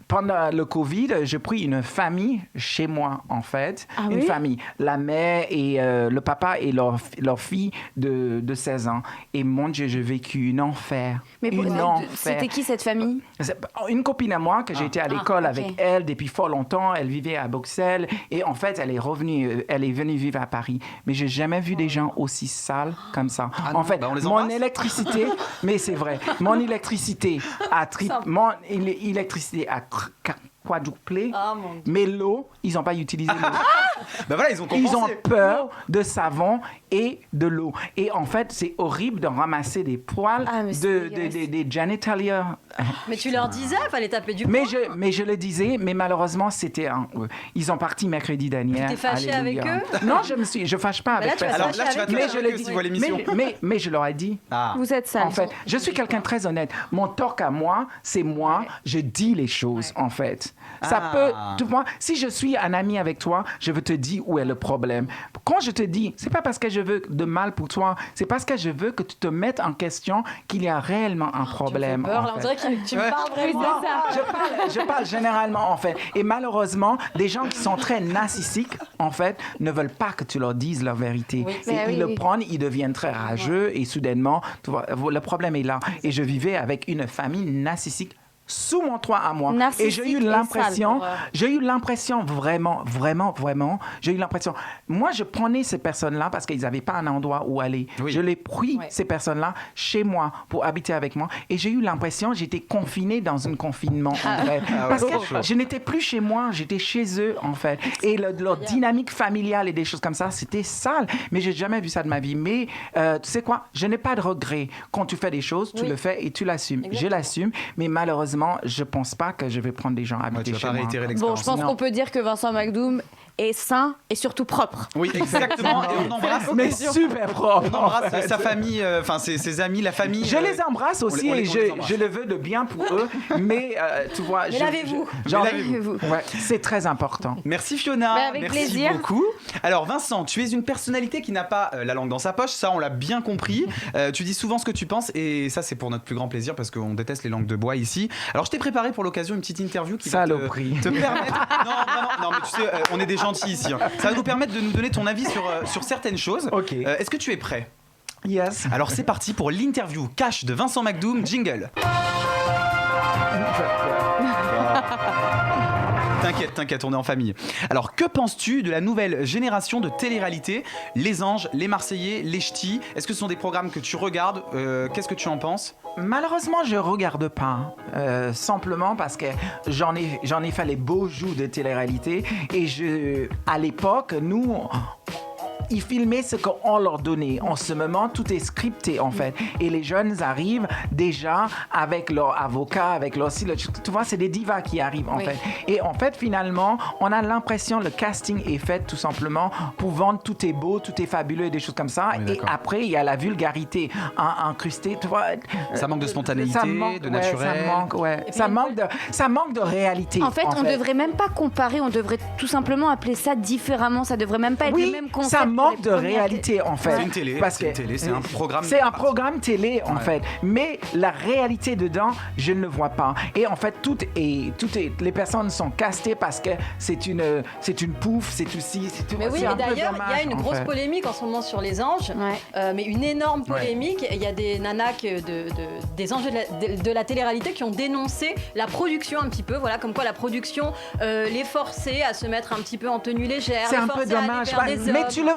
pendant le Covid, j'ai pris une famille chez moi, en fait. Ah une oui? famille. La mère et le papa et leur fille de 16 ans. Et mon Dieu, j'ai vécu un enfer. Mais enfer. c'était qui cette famille? Une copine à moi que j'ai été à l'école avec elle depuis fort longtemps. Elle vivait à Bruxelles et en fait, elle est venue vivre à Paris. Mais j'ai jamais vu des gens aussi sales comme ça. En fait, mon électricité, mais c'est vrai, mon électricité a quadruplé, mais l'eau, ils n'ont pas utilisé l'eau. Ben voilà, ils ont compensé. Ils ont peur de savon et de l'eau. Et en fait, c'est horrible de ramasser des poils, des genitalia. Mais tu leur disais, il fallait taper du poing. Mais je le disais, mais malheureusement, ils ont parti mercredi dernier. Tu t'es fâché avec eux? Non, je fâche pas avec personne. Alors là, tu vas te fâcher avec eux si tu vois l'émission. Mais je leur ai dit. Vous êtes sale. En fait, je suis quelqu'un de très honnête. Mon tort à moi, c'est moi, je dis les choses, en fait. Ça peut, tu vois, si je suis un ami avec toi, je veux te dire où est le problème. Quand je te dis, c'est pas parce que je veux de mal pour toi, c'est parce que je veux que tu te mettes en question qu'il y a réellement un problème. Tu me fais peur, là, on dirait que tu me parles vraiment. Je parle généralement, en fait. Et malheureusement, des gens qui sont très narcissiques, en fait, ne veulent pas que tu leur dises leur vérité. Ils le prennent, ils deviennent très rageux et soudainement, tu vois, le problème est là. Et je vivais avec une famille narcissique sous mon toit à moi. Et j'ai eu l'impression vraiment, moi je prenais ces personnes-là parce qu'ils n'avaient pas un endroit où aller. Oui. Je les pris, ces personnes-là, chez moi pour habiter avec moi et j'ai eu l'impression j'étais confinée dans un confinement en fait. Parce que je n'étais plus chez moi, j'étais chez eux en fait. Et leur dynamique familiale et des choses comme ça, c'était sale. Mais j'ai jamais vu ça de ma vie. Mais tu sais quoi, je n'ai pas de regret. Quand tu fais des choses, tu le fais et tu l'assumes. Je l'assume, mais malheureusement, je pense pas que je vais prendre des gens habiter chez moi. Bon, je pense qu'on peut dire que Vincent McDoom est sain et surtout propre. Oui, exactement. Et on embrasse. Mais super propre. On embrasse sa famille, ses amis, la famille. Je les embrasse aussi et je le veux de bien pour eux. Mais tu vois, lavez-vous. Ouais, c'est très important. Merci Fiona. Avec Merci plaisir. beaucoup. Alors Vincent, tu es une personnalité qui n'a pas la langue dans sa poche. Ça, on l'a bien compris. Tu dis souvent ce que tu penses et ça, c'est pour notre plus grand plaisir parce qu'on déteste les langues de bois ici. Alors, je t'ai préparé pour l'occasion une petite interview qui va te permettre. Non, mais tu sais, on est des gentils ici. Hein. Ça va nous permettre de nous donner ton avis sur certaines choses. Ok. Est-ce que tu es prêt? Yes. Alors, c'est parti pour l'interview cash de Vincent McDoom. Jingle. T'inquiète, on est en famille. Alors, que penses-tu de la nouvelle génération de télé-réalité? Les Anges, les Marseillais, les Ch'tis. Est-ce que ce sont des programmes que tu regardes? Qu'est-ce que tu en penses? Malheureusement, je regarde pas. Simplement parce que j'en ai fait les beaux jours de télé-réalité. Et à l'époque, nous... Ils filmaient ce qu'on leur donnait. En ce moment, tout est scripté, en fait. Et les jeunes arrivent déjà avec leur avocat, avec leur... Tu vois, c'est des divas qui arrivent, en fait. Et en fait, finalement, on a l'impression que le casting est fait tout simplement pour vendre tout est beau, tout est fabuleux et des choses comme ça. Oui, et après, il y a la vulgarité incrustée, tu vois. Ça manque de spontanéité, de naturel. Ça manque de réalité. En fait, on ne devrait même pas comparer, on devrait tout simplement appeler ça différemment. Ça devrait même pas être les mêmes concepts. manque de réalité, en fait. C'est une télé, c'est un programme. C'est un programme télé, en fait. Mais la réalité dedans, je ne le vois pas. Et en fait, les personnes sont castées parce que c'est une pouffe, c'est tout ci, c'est tout. Mais oui, et d'ailleurs, il y a une grosse polémique en ce moment sur les anges, mais une énorme polémique. Il y a des nanas des anges de la télé-réalité qui ont dénoncé la production un petit peu, voilà, comme quoi la production les forçait à se mettre un petit peu en tenue légère. C'est un peu dommage, mais tu le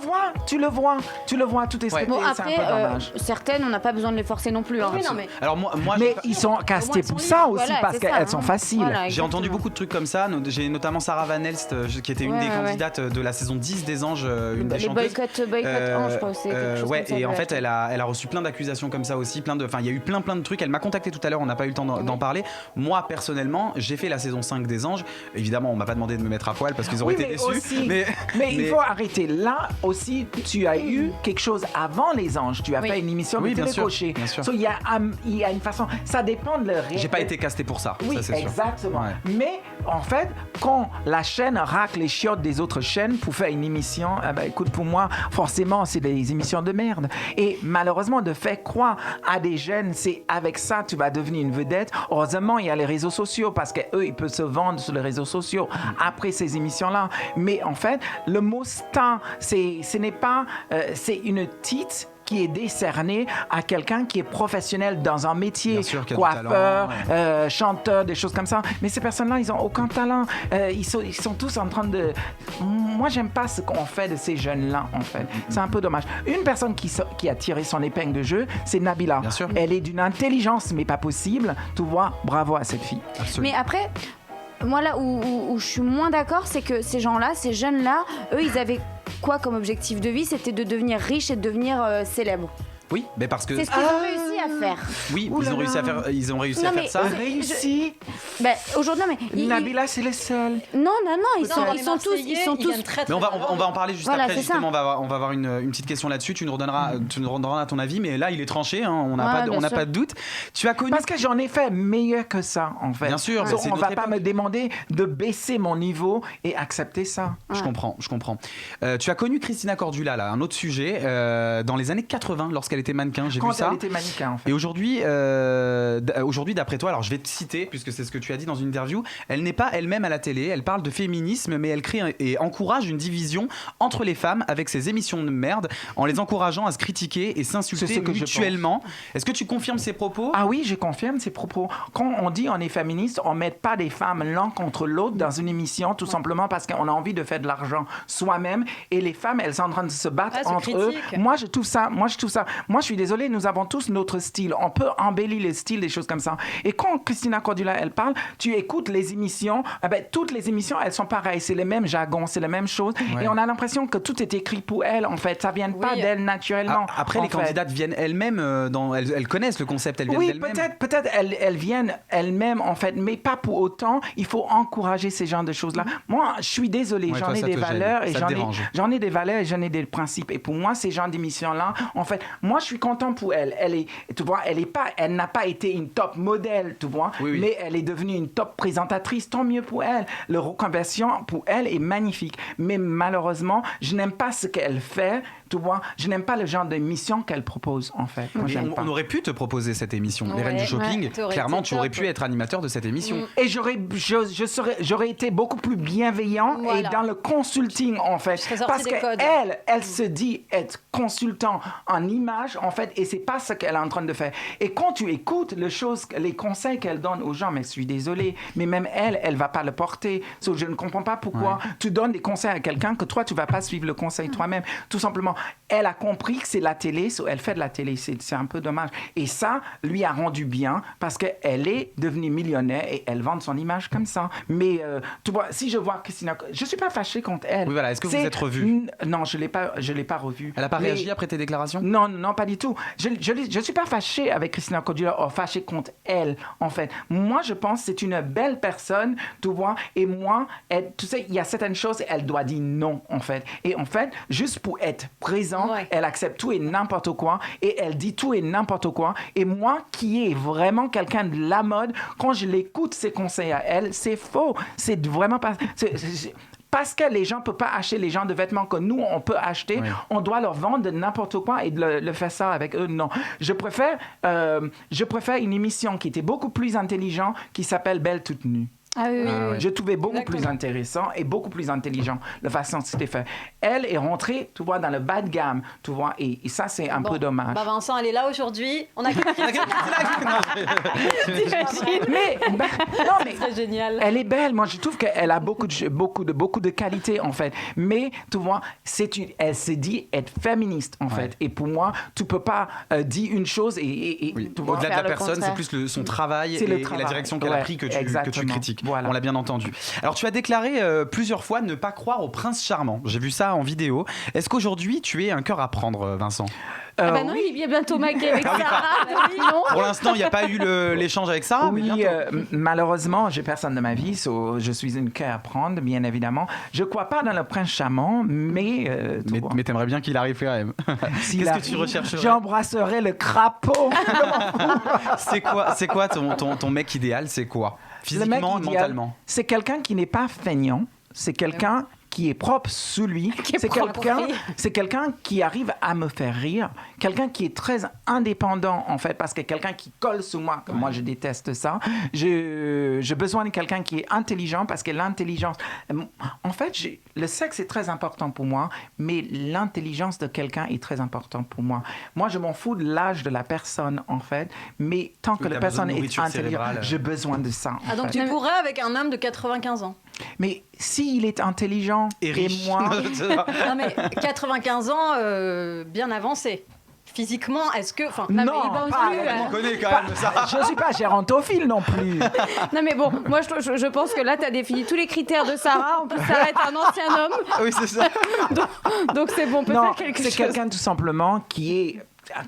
vois, tout est scripté, Bon, c'est après, un peu dommage. Certaines, on n'a pas besoin de les forcer non plus. Hein. Oui, non, mais... Alors moi mais ils sont castés pour ça aussi, voilà, parce qu'elles sont faciles. Voilà, j'ai entendu beaucoup de trucs comme ça. J'ai notamment Sarah Van Elst, qui était une des candidates de la saison 10 des Anges, une des chanteuses. Boycott Anges, je crois. C'est quelque chose comme ça, et en fait, elle a reçu plein d'accusations comme ça aussi. Il y a eu plein de trucs. Elle m'a contacté tout à l'heure, on n'a pas eu le temps d'en parler. Moi, personnellement, j'ai fait la saison 5 des Anges. Évidemment, on m'a pas demandé de me mettre à poil parce qu'ils auraient été déçus. Aussi, mais il faut arrêter. Là aussi, tu as eu quelque chose avant les Anges. Tu as fait une émission de télécoché. Il y a une façon. Ça dépend de leur réalité. J'ai pas été casté pour ça. Oui, ça, c'est exactement. sûr. Ouais. Mais en fait, quand la chaîne racle les chiottes des autres chaînes pour faire une émission, écoute, pour moi, forcément, c'est des émissions de merde. Et malheureusement, de faire croire à des jeunes, c'est avec ça tu vas devenir une vedette. Heureusement, il y a les réseaux sociaux parce qu'eux, ils peuvent se vendre sur les réseaux sociaux après ces émissions-là. Mais en fait, le mot star, ce n'est pas... c'est une titre qui est décerné à quelqu'un qui est professionnel dans un métier, coiffeur, chanteur, des choses comme ça. Mais ces personnes-là, ils n'ont aucun talent. Ils sont tous en train de... Moi, j'aime pas ce qu'on fait de ces jeunes-là, en fait. C'est un peu dommage. Une personne qui a tiré son épingle de jeu, c'est Nabila. Bien sûr. Elle est d'une intelligence, mais pas possible. Tu vois, bravo à cette fille. Absolument. Mais après... Moi, là où je suis moins d'accord, c'est que ces gens-là, ces jeunes-là, eux, ils avaient quoi comme objectif de vie? C'était de devenir riche et de devenir célèbre. Oui, mais parce que... C'est ce qu'ils ont réussi à faire. Oui, ils ont réussi à faire ça. Réussi. Aujourd'hui, Nabila, c'est les seuls. Non, ils sont tous. Mais on va en parler juste après. Justement, on va avoir une petite question là-dessus. Tu nous redonneras ton avis, mais là, il est tranché. Hein, on n'a pas de doute. Tu as connu... Parce que j'en ai fait meilleur que ça, en fait. Bien sûr. On ne va pas me demander de baisser mon niveau et accepter ça. Je comprends. Tu as connu Christina Cordula, là, un autre sujet, dans les années 80, lorsqu'elle était mannequin, j'ai vu ça. Elle était mannequin, en fait. Et aujourd'hui, d'après toi, alors je vais te citer, puisque c'est ce que tu as dit dans une interview, elle n'est pas elle-même à la télé, elle parle de féminisme, mais elle crée et encourage une division entre les femmes avec ses émissions de merde, en les encourageant à se critiquer et s'insulter mutuellement. Est-ce que tu confirmes ces propos? Ah oui, je confirme ces propos. Quand on dit on est féministe, on ne met pas des femmes l'un contre l'autre dans une émission, tout simplement parce qu'on a envie de faire de l'argent soi-même, et les femmes, elles sont en train de se battre entre eux. Moi, je trouve ça. Moi, je suis désolée, nous avons tous notre style. On peut embellir le style, des choses comme ça. Et quand Christina Cordula, elle parle, tu écoutes les émissions, toutes les émissions, elles sont pareilles. C'est les mêmes jargons, c'est la même chose. Ouais. Et on a l'impression que tout est écrit pour elle, en fait. Ça ne vient pas d'elle naturellement. Après, les candidates viennent elles-mêmes, elles connaissent le concept, elles viennent d'elles-mêmes. Oui, peut-être elles viennent elles-mêmes, en fait, mais pas pour autant. Il faut encourager ces genres de choses-là. Moi, je suis désolée, j'en ai des valeurs et j'en ai des valeurs et j'en ai des principes. Et pour moi, ces genres d'émissions-là, en fait, moi, je suis content pour elle. Elle n'a pas été une top modèle, tu vois, mais elle est devenue une top présentatrice. Tant mieux pour elle. Le reconversion pour elle est magnifique. Mais malheureusement, je n'aime pas ce qu'elle fait. Tu vois, je n'aime pas le genre d'émission qu'elle propose, en fait. Moi, on aurait pu te proposer cette émission, Les Reines du Shopping. Clairement, tu aurais pu être animateur de cette émission. Et j'aurais été beaucoup plus bienveillant et dans le consulting, en fait. Parce qu'elle se dit être consultant en image, en fait, et c'est pas ce qu'elle est en train de faire. Et quand tu écoutes les conseils qu'elle donne aux gens, mais je suis désolée, mais même elle va pas le porter. Je ne comprends pas pourquoi tu donnes des conseils à quelqu'un que toi, tu vas pas suivre le conseil toi-même. Tout simplement, elle a compris que c'est la télé, elle fait de la télé. C'est un peu dommage. Et ça lui a rendu bien parce qu'elle est devenue millionnaire et elle vend son image comme ça. Mais tu vois, si je vois Christina, je suis pas fâchée contre elle. Oui, voilà. Est-ce que vous êtes revus? Non, je l'ai pas revue. Elle a pas réagi après tes déclarations? Non, pas du tout. Je suis pas fâchée avec Christina Cordula ou fâchée contre elle, en fait. Moi, je pense que c'est une belle personne, tu vois. Et moi, tu sais, il y a certaines choses, elle doit dire non, en fait. Et en fait, juste pour être présent, elle accepte tout et n'importe quoi. Et elle dit tout et n'importe quoi. Et moi, qui est vraiment quelqu'un de la mode, quand je l'écoute, ses conseils à elle, c'est faux. C'est vraiment pas... parce que les gens ne peuvent pas acheter les genres de vêtements que nous, on peut acheter, on doit leur vendre de n'importe quoi et de le faire ça avec eux. Non. Je préfère une émission qui était beaucoup plus intelligente, qui s'appelle Belle toute nue. Ah oui. Je trouvais beaucoup plus intéressant et beaucoup plus intelligent la façon dont c'était fait. Elle est rentrée, tu vois, dans le bas de gamme, tu vois, et ça, c'est un peu dommage. Bah Vincent, elle est là aujourd'hui. On a mais c'est génial. Elle est belle. Moi, je trouve qu'elle a beaucoup de qualités, en fait. Mais, tu vois, elle se dit être féministe, en fait. Et pour moi, tu peux pas dire une chose et tu vois, au-delà de la personne, c'est plus son travail et la direction qu'elle a pris que tu critiques. Voilà. On l'a bien entendu. Alors, tu as déclaré plusieurs fois ne pas croire au prince charmant. J'ai vu ça en vidéo. Est-ce qu'aujourd'hui, tu es un cœur à prendre, Vincent ? Non, il est bientôt maqué avec Sarah. Non. Pour l'instant, il n'y a pas eu l'échange avec Sarah. Oui, malheureusement, j'ai personne de ma vie, je suis une cœur à prendre, bien évidemment. Je ne crois pas dans le prince charmant, mais t'aimerais bien qu'il arrive quand même. Qu'est-ce que tu rechercherais ? J'embrasserais le crapaud. C'est quoi ton mec idéal ? C'est quoi ? Physiquement, mentalement. C'est quelqu'un qui n'est pas feignant. C'est quelqu'un qui est propre sous lui. C'est quelqu'un qui arrive à me faire rire. Quelqu'un qui est très indépendant, en fait, parce que quelqu'un qui colle sous moi, comme moi, je déteste ça. J'ai besoin de quelqu'un qui est intelligent, parce que l'intelligence... En fait, le sexe est très important pour moi, mais l'intelligence de quelqu'un est très importante pour moi. Moi, je m'en fous de l'âge de la personne, en fait, mais tant que la personne est intelligente, j'ai besoin de ça. Donc tu pourrais avec un homme de 95 ans. Mais s'il est intelligent et moi... Non mais 95 ans, bien avancé. Physiquement, est-ce que... Non, on connaît quand même ça. Je ne suis pas gérontophile non plus. Non mais bon, moi je pense que là, tu as défini tous les critères de Sarah. En plus, Sarah est un ancien homme. Oui, c'est ça. Donc c'est bon, on peut faire quelque chose. C'est quelqu'un tout simplement qui est...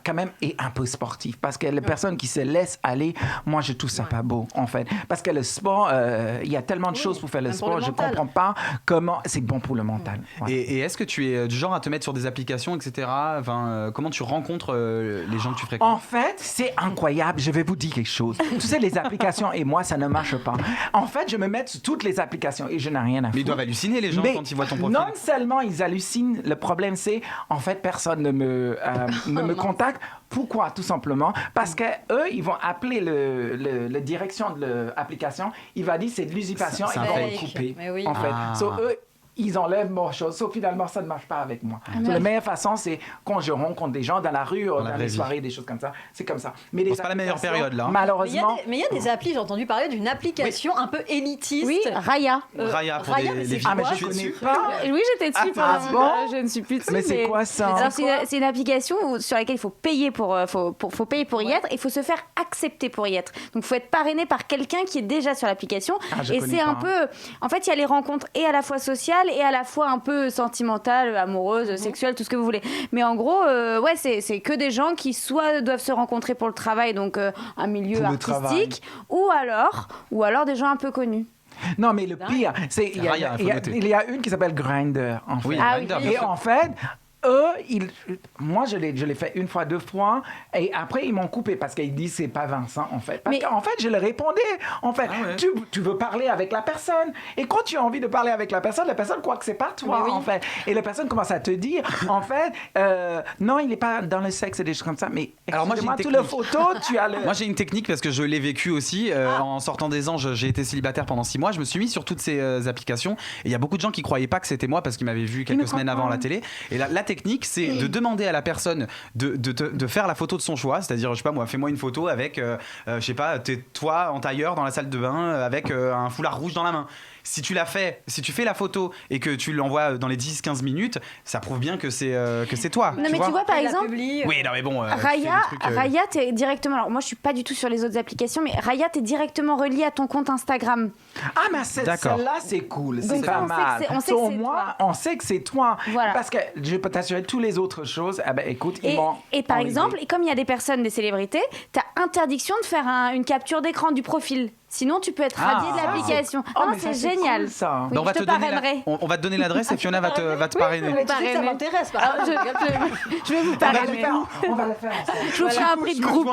quand même est un peu sportif, parce que les personnes qui se laissent aller, moi je trouve ça pas beau en fait, parce que le sport, il y a tellement de choses pour faire le sport, je comprends pas comment c'est bon pour le mental. Et est-ce que tu es du genre à te mettre sur des applications, etc. Comment tu rencontres les gens que tu fréquentes? En fait, c'est incroyable, je vais vous dire quelque chose. Tu sais, les applications et moi ça ne marche pas. En fait, je me mets sur toutes les applications et je n'ai rien à foutre. Mais ils doivent halluciner les gens quand ils voient ton profil. Non seulement ils hallucinent, le problème c'est en fait personne ne me contacte. Pourquoi? Tout simplement parce que eux, ils vont appeler la direction de l'application. Il va dire c'est de l'usurpation et ils vont le couper. Oui. En fait, eux, ils enlèvent mon chose. Finalement, ça ne marche pas avec moi. La meilleure façon, c'est quand je rencontre des gens dans la rue, dans les soirées, des choses comme ça. C'est comme ça. Mais c'est pas la meilleure période là. Malheureusement. Mais il y a des applis. J'ai entendu parler d'une application un peu élitiste. Oui, Raya. Raya pour les filles. Ah mais je connais pas. Oui, j'étais dessus pendant. Je ne suis plus dessus. Mais c'est quoi ça? Alors c'est une application sur laquelle il faut payer pour y être. Et il faut se faire accepter pour y être. Donc il faut être parrainé par quelqu'un qui est déjà sur l'application. Et c'est un peu. En fait, il y a les rencontres et à la fois sociales et à la fois un peu sentimentales, amoureuses, sexuelles, tout ce que vous voulez. Mais en gros, c'est que des gens qui soit doivent se rencontrer pour le travail, donc un milieu artistique, ou alors des gens un peu connus. Non, mais le pire, c'est il y a une qui s'appelle Grindr, en fait. Oui, et en fait, moi, je l'ai fait une fois, deux fois, et après, ils m'ont coupé parce qu'ils disent c'est pas Vincent, en fait. Parce qu'en fait, je leur répondais, en fait, tu veux parler avec la personne, et quand tu as envie de parler avec la personne croit que c'est pas toi, en fait. Et la personne commence à te dire, en fait, non, il n'est pas dans le sexe et des choses comme ça, mais alors moi, j'ai toutes les photos, tu as le... Moi, j'ai une technique parce que je l'ai vécu aussi. En sortant des anges, j'ai été célibataire pendant 6 mois. Je me suis mis sur toutes ces applications, et il y a beaucoup de gens qui croyaient pas que c'était moi parce qu'ils m'avaient vu quelques semaines avant à la télé. Et la technique, c'est de demander à la personne de faire la photo de son choix, c'est-à-dire, je sais pas moi, fais-moi une photo avec, je sais pas, toi en tailleur dans la salle de bain avec un foulard rouge dans la main. Si tu fais la photo et que tu l'envoies dans les 10-15 minutes, ça prouve bien que c'est toi. Non, mais tu vois, par exemple, oui, non, mais bon, Raya, t'es directement. Alors, moi, je suis pas du tout sur les autres applications, mais Raya, t'es directement relié à ton compte Instagram. Ah, mais celle-là, c'est cool. C'est pas mal. On sait que c'est toi. Voilà. Parce que je peux t'assurer toutes les autres choses. Ah ben, écoute, et par exemple, et comme il y a des personnes, des célébrités, t'as interdiction de faire une capture d'écran du profil. Sinon, tu peux être radié de l'application. Non, c'est génial. Cool, ça. Oui, on va te donner l'adresse et Fiona va te parrainer. Mais tu sais que ça m'intéresse. Je vais vous parrainer. On va le faire ensemble. Je vous ferai un prix de groupe.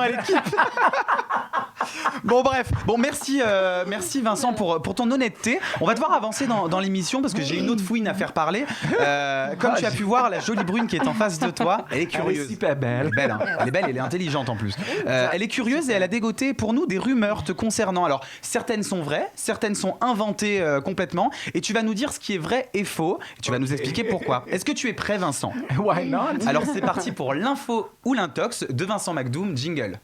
Bon bref, merci Vincent pour ton honnêteté. On va devoir avancer dans l'émission parce que j'ai une autre fouine à faire parler. Comme tu as pu voir, la jolie brune qui est en face de toi, elle est curieuse. Elle est super belle. Elle est belle, hein. Elle est belle, elle est intelligente en plus. Elle est curieuse et elle a dégoté pour nous des rumeurs te concernant. Alors certaines sont vraies, certaines sont inventées complètement et tu vas nous dire ce qui est vrai et faux. Et tu vas nous expliquer pourquoi. Est-ce que tu es prêt Vincent? Why not? Alors c'est parti pour l'info ou l'intox de Vincent McDoom, jingle.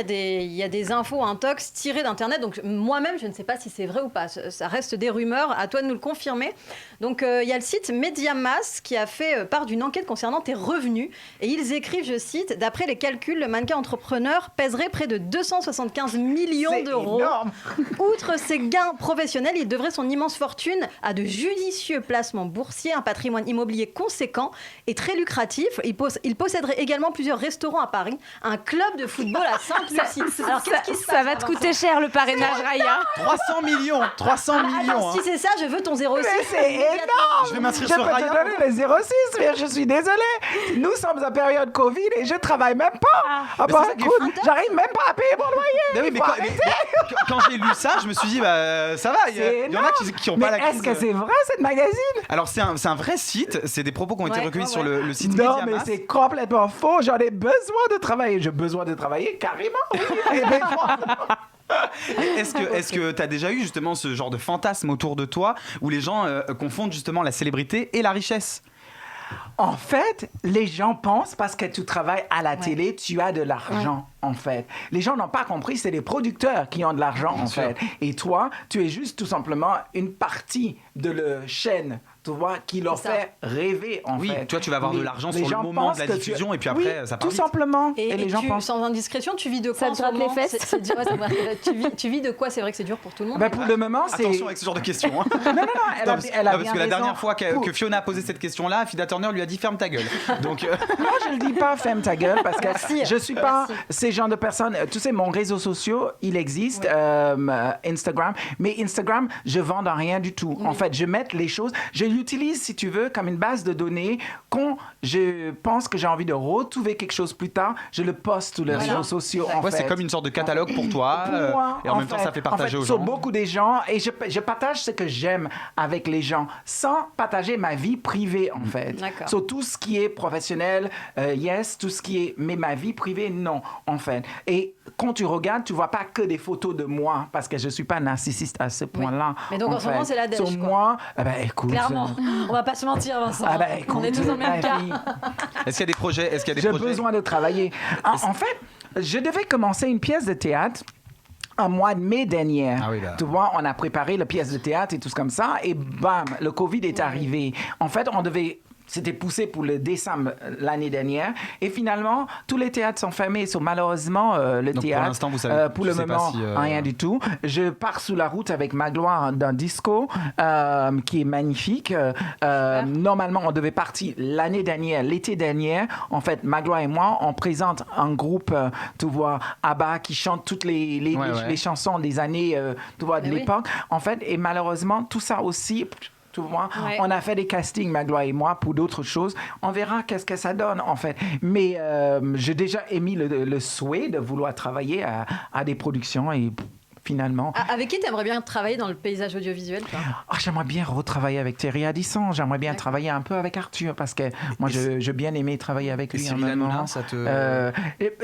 Il y a des infos intox tirées d'internet, donc moi-même je ne sais pas si c'est vrai ou pas, ça reste des rumeurs, à toi de nous le confirmer. Donc il y a le site Mediamas qui a fait part d'une enquête concernant tes revenus et ils écrivent, je cite, d'après les calculs, le mannequin entrepreneur pèserait près de 275 millions d'euros. Énorme. Outre ses gains professionnels, il devrait son immense fortune à de judicieux placements boursiers, un patrimoine immobilier conséquent et très lucratif. Il posséderait également plusieurs restaurants à Paris, un club de football à Sainte-Lucie. Alors qu'est-ce qui se passe? Ça va te coûter cher le parrainage, Raya. 300 millions. Alors, si c'est ça, je veux ton 06. Mais c'est énorme. Je vais m'inscrire Je sur peux Raya. te donner les 06, mais je suis désolée. Nous sommes en période Covid et je travaille même pas. Mais c'est ça qui est fou. J'arrive même pas à payer mon loyer. Ben oui, mais quand j'ai lu ça, je me suis dit, ça va, il y en a qui n'ont pas la est-ce que c'est vrai, cette magazine? Alors, c'est un vrai site, c'est des propos qui ont été recueillis sur le site Non, Mediamas. mais c'est complètement faux. J'en ai besoin de travailler. J'ai besoin de travailler carrément. Oui. Est-ce que tu as déjà eu justement ce genre de fantasme autour de toi où les gens confondent justement la célébrité et la richesse? En fait, les gens pensent parce que tu travailles à la télé, tu as de l'argent, en fait. Les gens n'ont pas compris, c'est les producteurs qui ont de l'argent, en fait. Et toi, tu es juste tout simplement une partie de la chaîne, tu vois, qui leur fait rêver, en fait. Oui, toi, tu vas avoir de l'argent sur le moment de la diffusion et puis après, ça part tout vite. simplement. Et les gens pensent... sans indiscrétion, tu vis de quoi Ça te gratte les fesses. Tu vis de quoi? C'est vrai que c'est dur pour tout le monde. Ben, pour le moment, c'est... Attention avec ce genre de questions. Hein. Non, elle a parce bien que la raison. dernière fois que Fiona a posé cette question-là, Fida Turner lui a dit ferme ta gueule. Donc, Non, je ne dis pas ferme ta gueule parce que je ne suis pas ces genres de personnes. Tu sais, mon réseau social, il existe, Instagram. Mais Instagram, je vends dans rien du tout. En fait, je mets les choses, je l'utilise, si tu veux, comme une base de données. Quand je pense que j'ai envie de retrouver quelque chose plus tard, je le poste sur les réseaux sociaux. En fait. c'est comme une sorte de catalogue pour toi. Moi, et en même temps, ça fait partager aux gens. Sur beaucoup des gens. Et je partage ce que j'aime avec les gens sans partager ma vie privée, en fait. D'accord. Sur tout ce qui est professionnel, yes, tout ce qui est... Mais ma vie privée, non, en fait. Et quand tu regardes, tu vois pas que des photos de moi, parce que je suis pas narcissiste à ce point-là. Mais donc, en ce moment, c'est la dèche, Sur quoi. moi, écoute... Clairement, on va pas se mentir, Vincent. Écoute, on est tous dans le même cas. Est-ce qu'il y a des projets? J'ai besoin de travailler. En fait, je devais commencer une pièce de théâtre en mois de mai dernier. Tu vois, on a préparé la pièce de théâtre et tout comme ça, et bam, le Covid est arrivé. En fait, on devait... C'était poussé pour le décembre l'année dernière. Et finalement, tous les théâtres sont fermés. Malheureusement, le donc théâtre, pour l'instant, vous savez, pour le moment, rien du tout. Je pars sous la route avec Magloire d'un disco qui est magnifique. Normalement, on devait partir l'année dernière, l'été dernier. En fait, Magloire et moi, on présente un groupe, tu vois, ABBA, qui chante toutes les chansons des années, tu vois, de l'époque. En fait, et malheureusement, tout ça aussi... Tu vois? On a fait des castings, Magloire et moi, pour d'autres choses. On verra qu'est-ce que ça donne, en fait. Mais j'ai déjà émis le souhait de vouloir travailler à des productions et... Finalement. Avec qui tu aimerais bien travailler dans le paysage audiovisuel, toi? J'aimerais bien retravailler avec Thierry Ardisson. J'aimerais bien travailler un peu avec Arthur parce que moi, j'ai bien aimé travailler avec lui. Cyril Hanouna, ça te...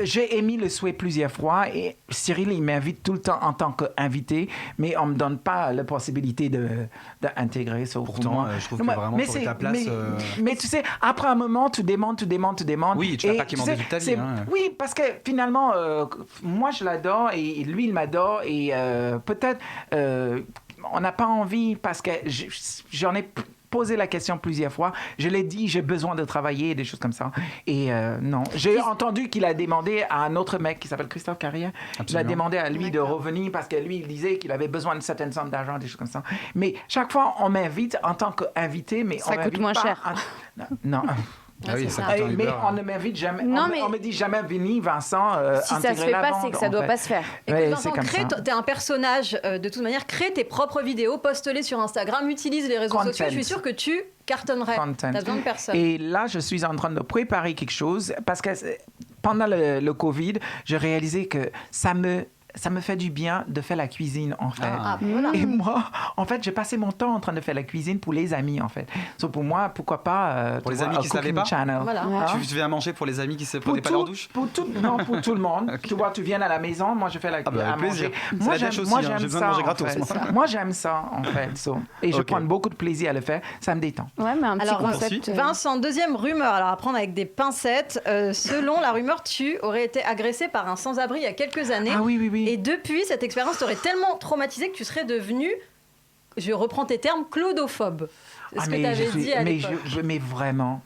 j'ai émis le souhait plusieurs fois et Cyril, il m'invite tout le temps en tant qu'invité, mais on ne me donne pas la possibilité d'intégrer ça. Pourtant, je trouve que vraiment pour ta place... Mais tu sais, après un moment, tu demandes. Oui, tu ne vas pas quémander toute ta vie. Oui, parce que finalement, moi, je l'adore et lui, il m'adore et peut-être on n'a pas envie parce que j'en ai posé la question plusieurs fois. Je l'ai dit, j'ai besoin de travailler, des choses comme ça. Et non. J'ai entendu qu'il a demandé à un autre mec qui s'appelle Christophe Carrière, il a demandé à lui de revenir parce que lui, il disait qu'il avait besoin de certaines sommes d'argent, des choses comme ça. Mais chaque fois, on m'invite en tant qu'invité, mais ça on coûte moins cher. Non. Ah oui, ça mais on ne m'invite jamais. Non, on me dit jamais Vinny, Vincent. Si ça se fait pas, c'est que ça doit pas se faire. Ouais, Vincent, t'es un personnage de toute manière, crée tes propres vidéos, poste-les sur Instagram, utilise les réseaux sociaux. Je suis sûre que tu cartonnerais. T'as besoin de personne. Et là, je suis en train de préparer quelque chose parce que pendant le Covid, j'ai réalisé que ça me fait du bien de faire la cuisine, en fait. Voilà. Et moi, en fait, j'ai passé mon temps en train de faire la cuisine pour les amis, en fait. So, pour moi, pourquoi pas... pour les amis qui ne savaient pas. Voilà. Tu viens manger pour les amis qui ne se prenaient pas leur douche. Pour tout le monde. Okay. Tu vois, tu viens à la maison, moi, je fais la cuisine à manger. Moi, j'aime ça. J'ai besoin de manger gratos. Moi, j'aime ça, en fait. Et je prends beaucoup de plaisir à le faire. Ça me détend. Ouais, mais un petit concept. Vincent, deuxième rumeur. Alors, à prendre avec des pincettes. Selon la rumeur, tu aurais été agressé par un sans-abri il y a quelques années. Ah oui. Et depuis, cette expérience t'aurait tellement traumatisé que tu serais devenu, je reprends tes termes, claudophobe. C'est ce que tu avais dit à l'époque. Mais vraiment.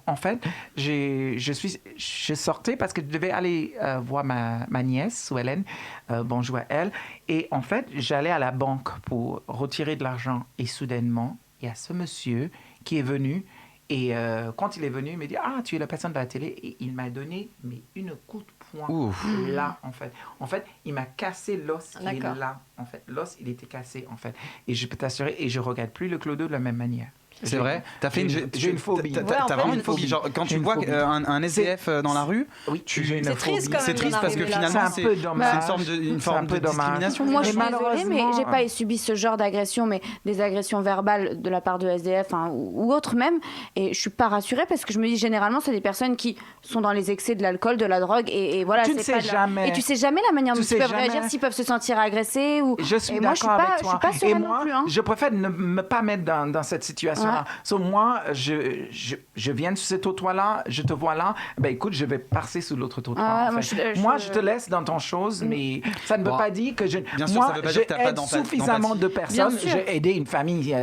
En fait, je sortais parce que je devais aller voir ma nièce, Sue-Hélène. Bonjour à elle. Et en fait, j'allais à la banque pour retirer de l'argent. Et soudainement, il y a ce monsieur qui est venu. Et quand il est venu, il m'a dit « Ah, tu es la personne de la télé ». Et il m'a donné une coup de poing là, en fait. En fait, il m'a cassé l'os qui est là. En fait, l'os, il était cassé, en fait. Et je peux t'assurer, et je ne regarde plus le clodo de la même manière. C'est vrai. J'ai une phobie. T'as vraiment une phobie. Genre, quand tu vois un SDF dans la rue, c'est triste quand même. C'est triste parce que finalement, c'est une forme de discrimination. Moi, je suis désolée, mais j'ai pas subi ce genre d'agression, mais des agressions verbales de la part de SDF ou autres même. Et je suis pas rassurée parce que je me dis généralement, c'est des personnes qui sont dans les excès de l'alcool, de la drogue, et voilà. Tu ne sais jamais. Et tu sais jamais la manière dont ils peuvent réagir, s'ils peuvent se sentir agressés ou. Je suis d'accord avec toi. Je suis pas sereine non plus. Je préfère ne me pas mettre dans cette situation. So, moi, je viens de ce trottoir-là, je te vois là, ben écoute, je vais passer sous l'autre trottoir. Moi, je te laisse dans ton chose, mais ça ne veut pas dire que j'aide suffisamment de personnes. J'ai aidé une famille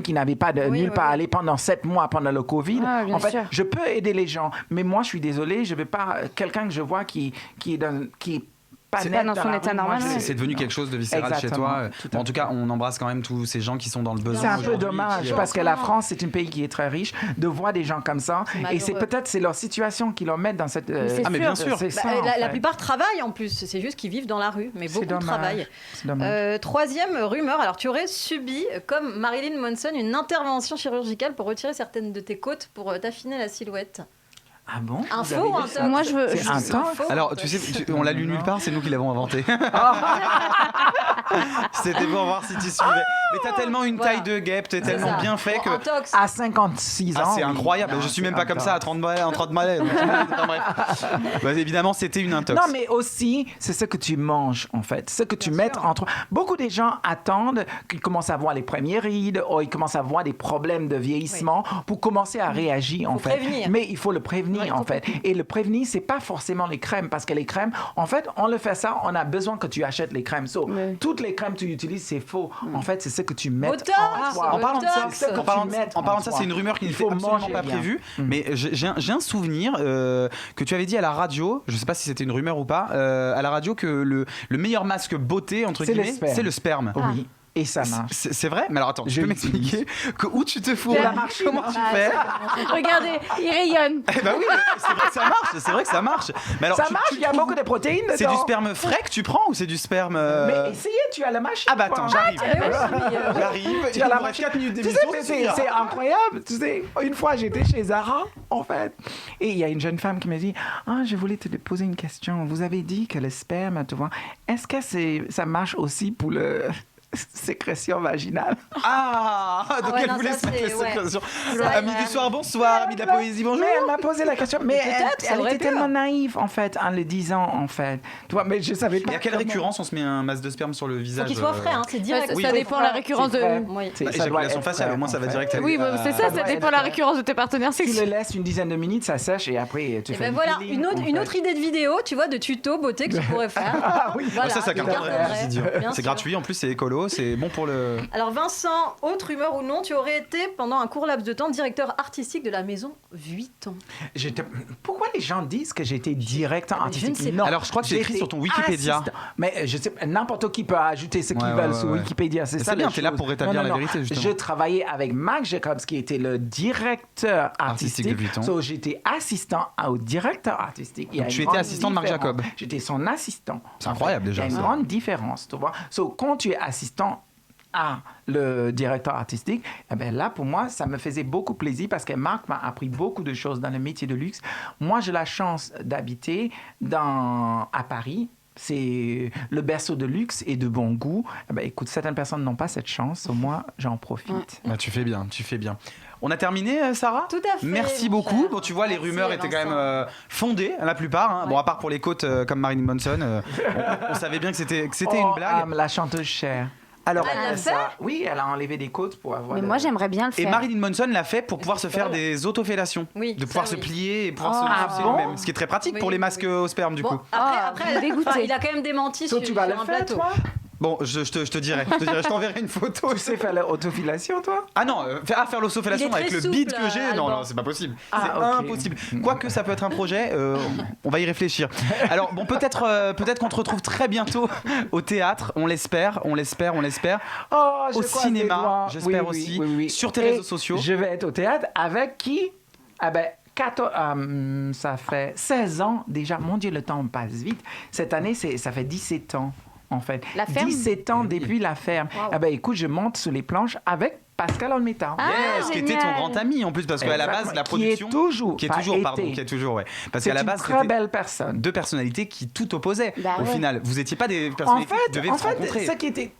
qui n'avait pas nulle part à aller pendant 7 mois pendant le Covid. En fait, je peux aider les gens, mais moi, je suis désolée, je ne vais pas... Quelqu'un que je vois qui est pas dans son état normal. C'est devenu quelque chose de viscéral chez toi. En tout cas, on embrasse quand même tous ces gens qui sont dans le besoin. C'est un peu dommage parce que la France, c'est un pays qui est très riche, de voir des gens comme ça. Et c'est peut-être leur situation qui leur met dans cette. Mais bien sûr. La plupart travaillent en plus. C'est juste qu'ils vivent dans la rue, mais beaucoup travaillent. Troisième rumeur. Alors, tu aurais subi, comme Marilyn Manson, une intervention chirurgicale pour retirer certaines de tes côtes pour t'affiner la silhouette. Ah bon? Info ou un tox? Moi, je veux. C'est un tox? Alors, tu sais, on l'a lu nulle part, c'est nous qui l'avons inventé. C'était pour voir si tu suivais. Mais t'as tellement une taille de guêpe, t'es tellement bien fait que. À 56 ans. C'est incroyable. Je suis même pas comme ça à 30 balais. Évidemment, c'était une intox. Non, mais aussi, c'est ce que tu manges, en fait. Ce que tu mets entre. Beaucoup de gens attendent qu'ils commencent à voir les premières rides ou ils commencent à voir des problèmes de vieillissement pour commencer à réagir, en fait. Mais il faut le prévenir. En fait. Et le prévenir, c'est pas forcément les crèmes, parce que les crèmes, en fait, on le fait ça, on a besoin que tu achètes les crèmes. Toutes les crèmes que tu utilises, c'est faux. En fait, c'est ce que tu mets en toi. En parlant de ça, c'est une rumeur qui ne faut absolument pas prévue, mais j'ai un souvenir que tu avais dit à la radio, je sais pas si c'était une rumeur ou pas, à la radio que le meilleur masque beauté, entre guillemets, c'est le sperme. Oui. Et ça marche. C'est vrai? Mais alors attends, tu peux m'expliquer où tu te fous? Comment tu fais? Regardez, il rayonne. Bah oui, c'est vrai que ça marche. C'est vrai que ça marche. Mais alors, ça marche, il y a beaucoup de protéines dedans. C'est du sperme frais que tu prends ou c'est du sperme... Mais essayez, tu as la machine. Ah bah attends, j'arrive. Tu as la machine. 4 minutes d'émission. C'est incroyable. Tu sais, une fois, j'étais chez Zara, en fait. Et il y a une jeune femme qui me dit, je voulais te poser une question. Vous avez dit que le sperme, tu vois, est-ce que ça marche aussi pour le... sécrétion vaginale. Donc elle voulait se mettre les sécrétions. Amis du soir, bonsoir. Amis de la poésie, bonjour. Mais elle m'a posé la question. Mais elle était tellement naïve, en fait, en le disant, en fait. Tu vois, mais je savais pas. Et à quelle récurrence on se met un masque de sperme sur le visage? Faut qu'il soit frais, c'est direct. Ça dépend de la récurrence de... Éjaculation faciale, au moins ça va direct. Oui, c'est ça dépend de la récurrence de tes partenaires sexuels. Tu le laisses une dizaine de minutes, ça sèche et après tu fais. Voilà, une autre idée de vidéo, tu vois, de tuto beauté que tu pourrais faire. Ça cartonnerait. C'est gratuit, en plus c'est écolo. Théo, c'est bon pour le... Alors Vincent, autre rumeur ou non, tu aurais été pendant un court laps de temps directeur artistique de la maison Vuitton. Pourquoi les gens disent que j'étais directeur artistique? Je ne sais Non, alors je crois que c'est écrit sur ton Wikipédia. Mais je sais, n'importe qui peut ajouter ce qu'ils veulent sur Wikipédia. C'est ça. Bien, t'es là pour rétablir la vérité, justement. Je travaillais avec Marc Jacobs, qui était le directeur artistique de Vuitton. So, j'étais assistant au directeur artistique. Donc tu étais assistant de Marc Jacobs. J'étais son assistant. C'est incroyable déjà. Il y a une grande différence, tu vois. So, quand tu es assistant à le directeur artistique, eh bien là, pour moi, ça me faisait beaucoup plaisir parce que Marc m'a appris beaucoup de choses dans le métier de luxe. Moi, j'ai la chance d'habiter à Paris. C'est le berceau de luxe et de bon goût. Eh bien, écoute, certaines personnes n'ont pas cette chance. Moi, j'en profite. Bah, tu fais bien. On a terminé, Sarah? Tout à fait. Merci beaucoup. Bon, tu vois, les rumeurs étaient quand même fondées, la plupart. Hein. Ouais. Bon, à part pour les côtes comme Marilyn Manson, on savait bien que c'était une blague. La chanteuse chère. Alors, elle l'a fait ? Oui, elle a enlevé des côtes pour avoir. Mais moi, j'aimerais bien le faire. Et Marilyn Manson l'a fait pour pouvoir se faire des autofellations. Oui, de pouvoir se plier et pouvoir se masser bon lui-même. Ce qui est très pratique pour les masques au sperme, du coup. Après il a quand même démenti sur tu vas le un faire, plateau. toi? Bon, je te dirai. Je t'enverrai une photo. Tu sais faire l'autofilation, toi? Ah non, faire l'autofellation avec le beat que j'ai, Alban. non, c'est pas possible. Ah, C'est ok. impossible. Quoique ça peut être un projet, on va y réfléchir. Alors bon, peut-être qu'on te retrouve très bientôt au théâtre, on l'espère. Oh, Au cinéma, doigts. j'espère Oui, aussi. Sur tes réseaux sociaux. Je vais être au théâtre avec qui? Ah ben, ça fait 16 ans déjà. Mon Dieu, le temps passe vite. Cette année, ça fait 17 ans. En fait, La ferme? 17 ans depuis la ferme. Wow. Ah ben écoute, je monte sur les planches avec Pascal Olmeta. Yes, qui était ton génial. grand ami en plus, parce qu'à la base, la production. Qui est toujours, ouais. Parce c'est qu'à la une base, très belle personne. deux personnalités qui tout opposaient. Bah Au ouais. final, vous n'étiez pas des En personnalités qui fait, devaient se rencontrer. ce qui était,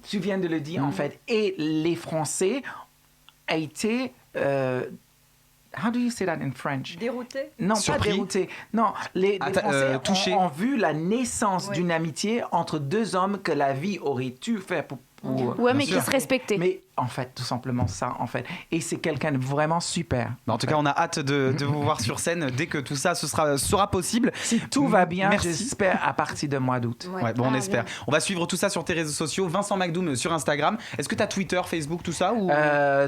tu viens de le dire, en fait, et les Français ont été, how do you say that in French? Dérouté. Non, Surpris. pas dérouté. Non, les Français touché. ont vu la naissance d'une amitié entre deux hommes que la vie aurait dû faire pour Ouais, mais sûr. qui se respectait. Mais en fait, tout simplement ça, en fait. Et c'est quelqu'un de vraiment super. En tout cas, on a hâte de vous voir sur scène dès que tout ça sera possible. Si tout va bien, Merci. j'espère à partir de mois d'août. Ouais, bon, on espère. On va suivre tout ça sur tes réseaux sociaux. Vincent McDoom sur Instagram. Est-ce que tu as Twitter, Facebook, tout ça ou...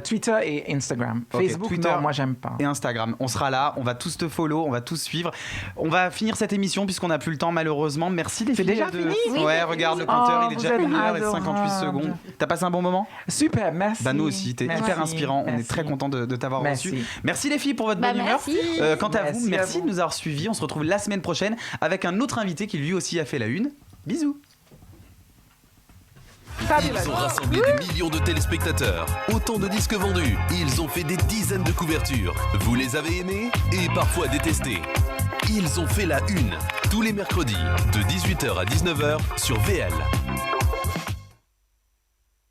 Twitter et Instagram. Ok, Facebook, Twitter non, moi, j'aime pas. Et Instagram. On sera là, on va tous te follow, on va tous suivre. On va finir cette émission puisqu'on n'a plus le temps malheureusement. Merci les C'est filles. déjà fini? Oui, Ouais, c'est regarde le fini. compteur, Oh, il est déjà vous êtes 1h58 secondes. adorables. T'as passé un bon moment? Super, merci. Bah nous aussi, t'es Merci. hyper inspirant. On est Merci. très content de t'avoir Merci. reçu. Merci les filles pour votre Bah, bonne humeur. merci. Quant à Merci vous, à merci vous. de nous avoir suivis. On se retrouve la semaine prochaine avec un autre invité qui lui aussi a fait la une. Bisous. Ils ont rassemblé des millions de téléspectateurs, autant de disques vendus. Ils ont fait des dizaines de couvertures. Vous les avez aimés et parfois détestés. Ils ont fait la une tous les mercredis de 18h à 19h sur VL.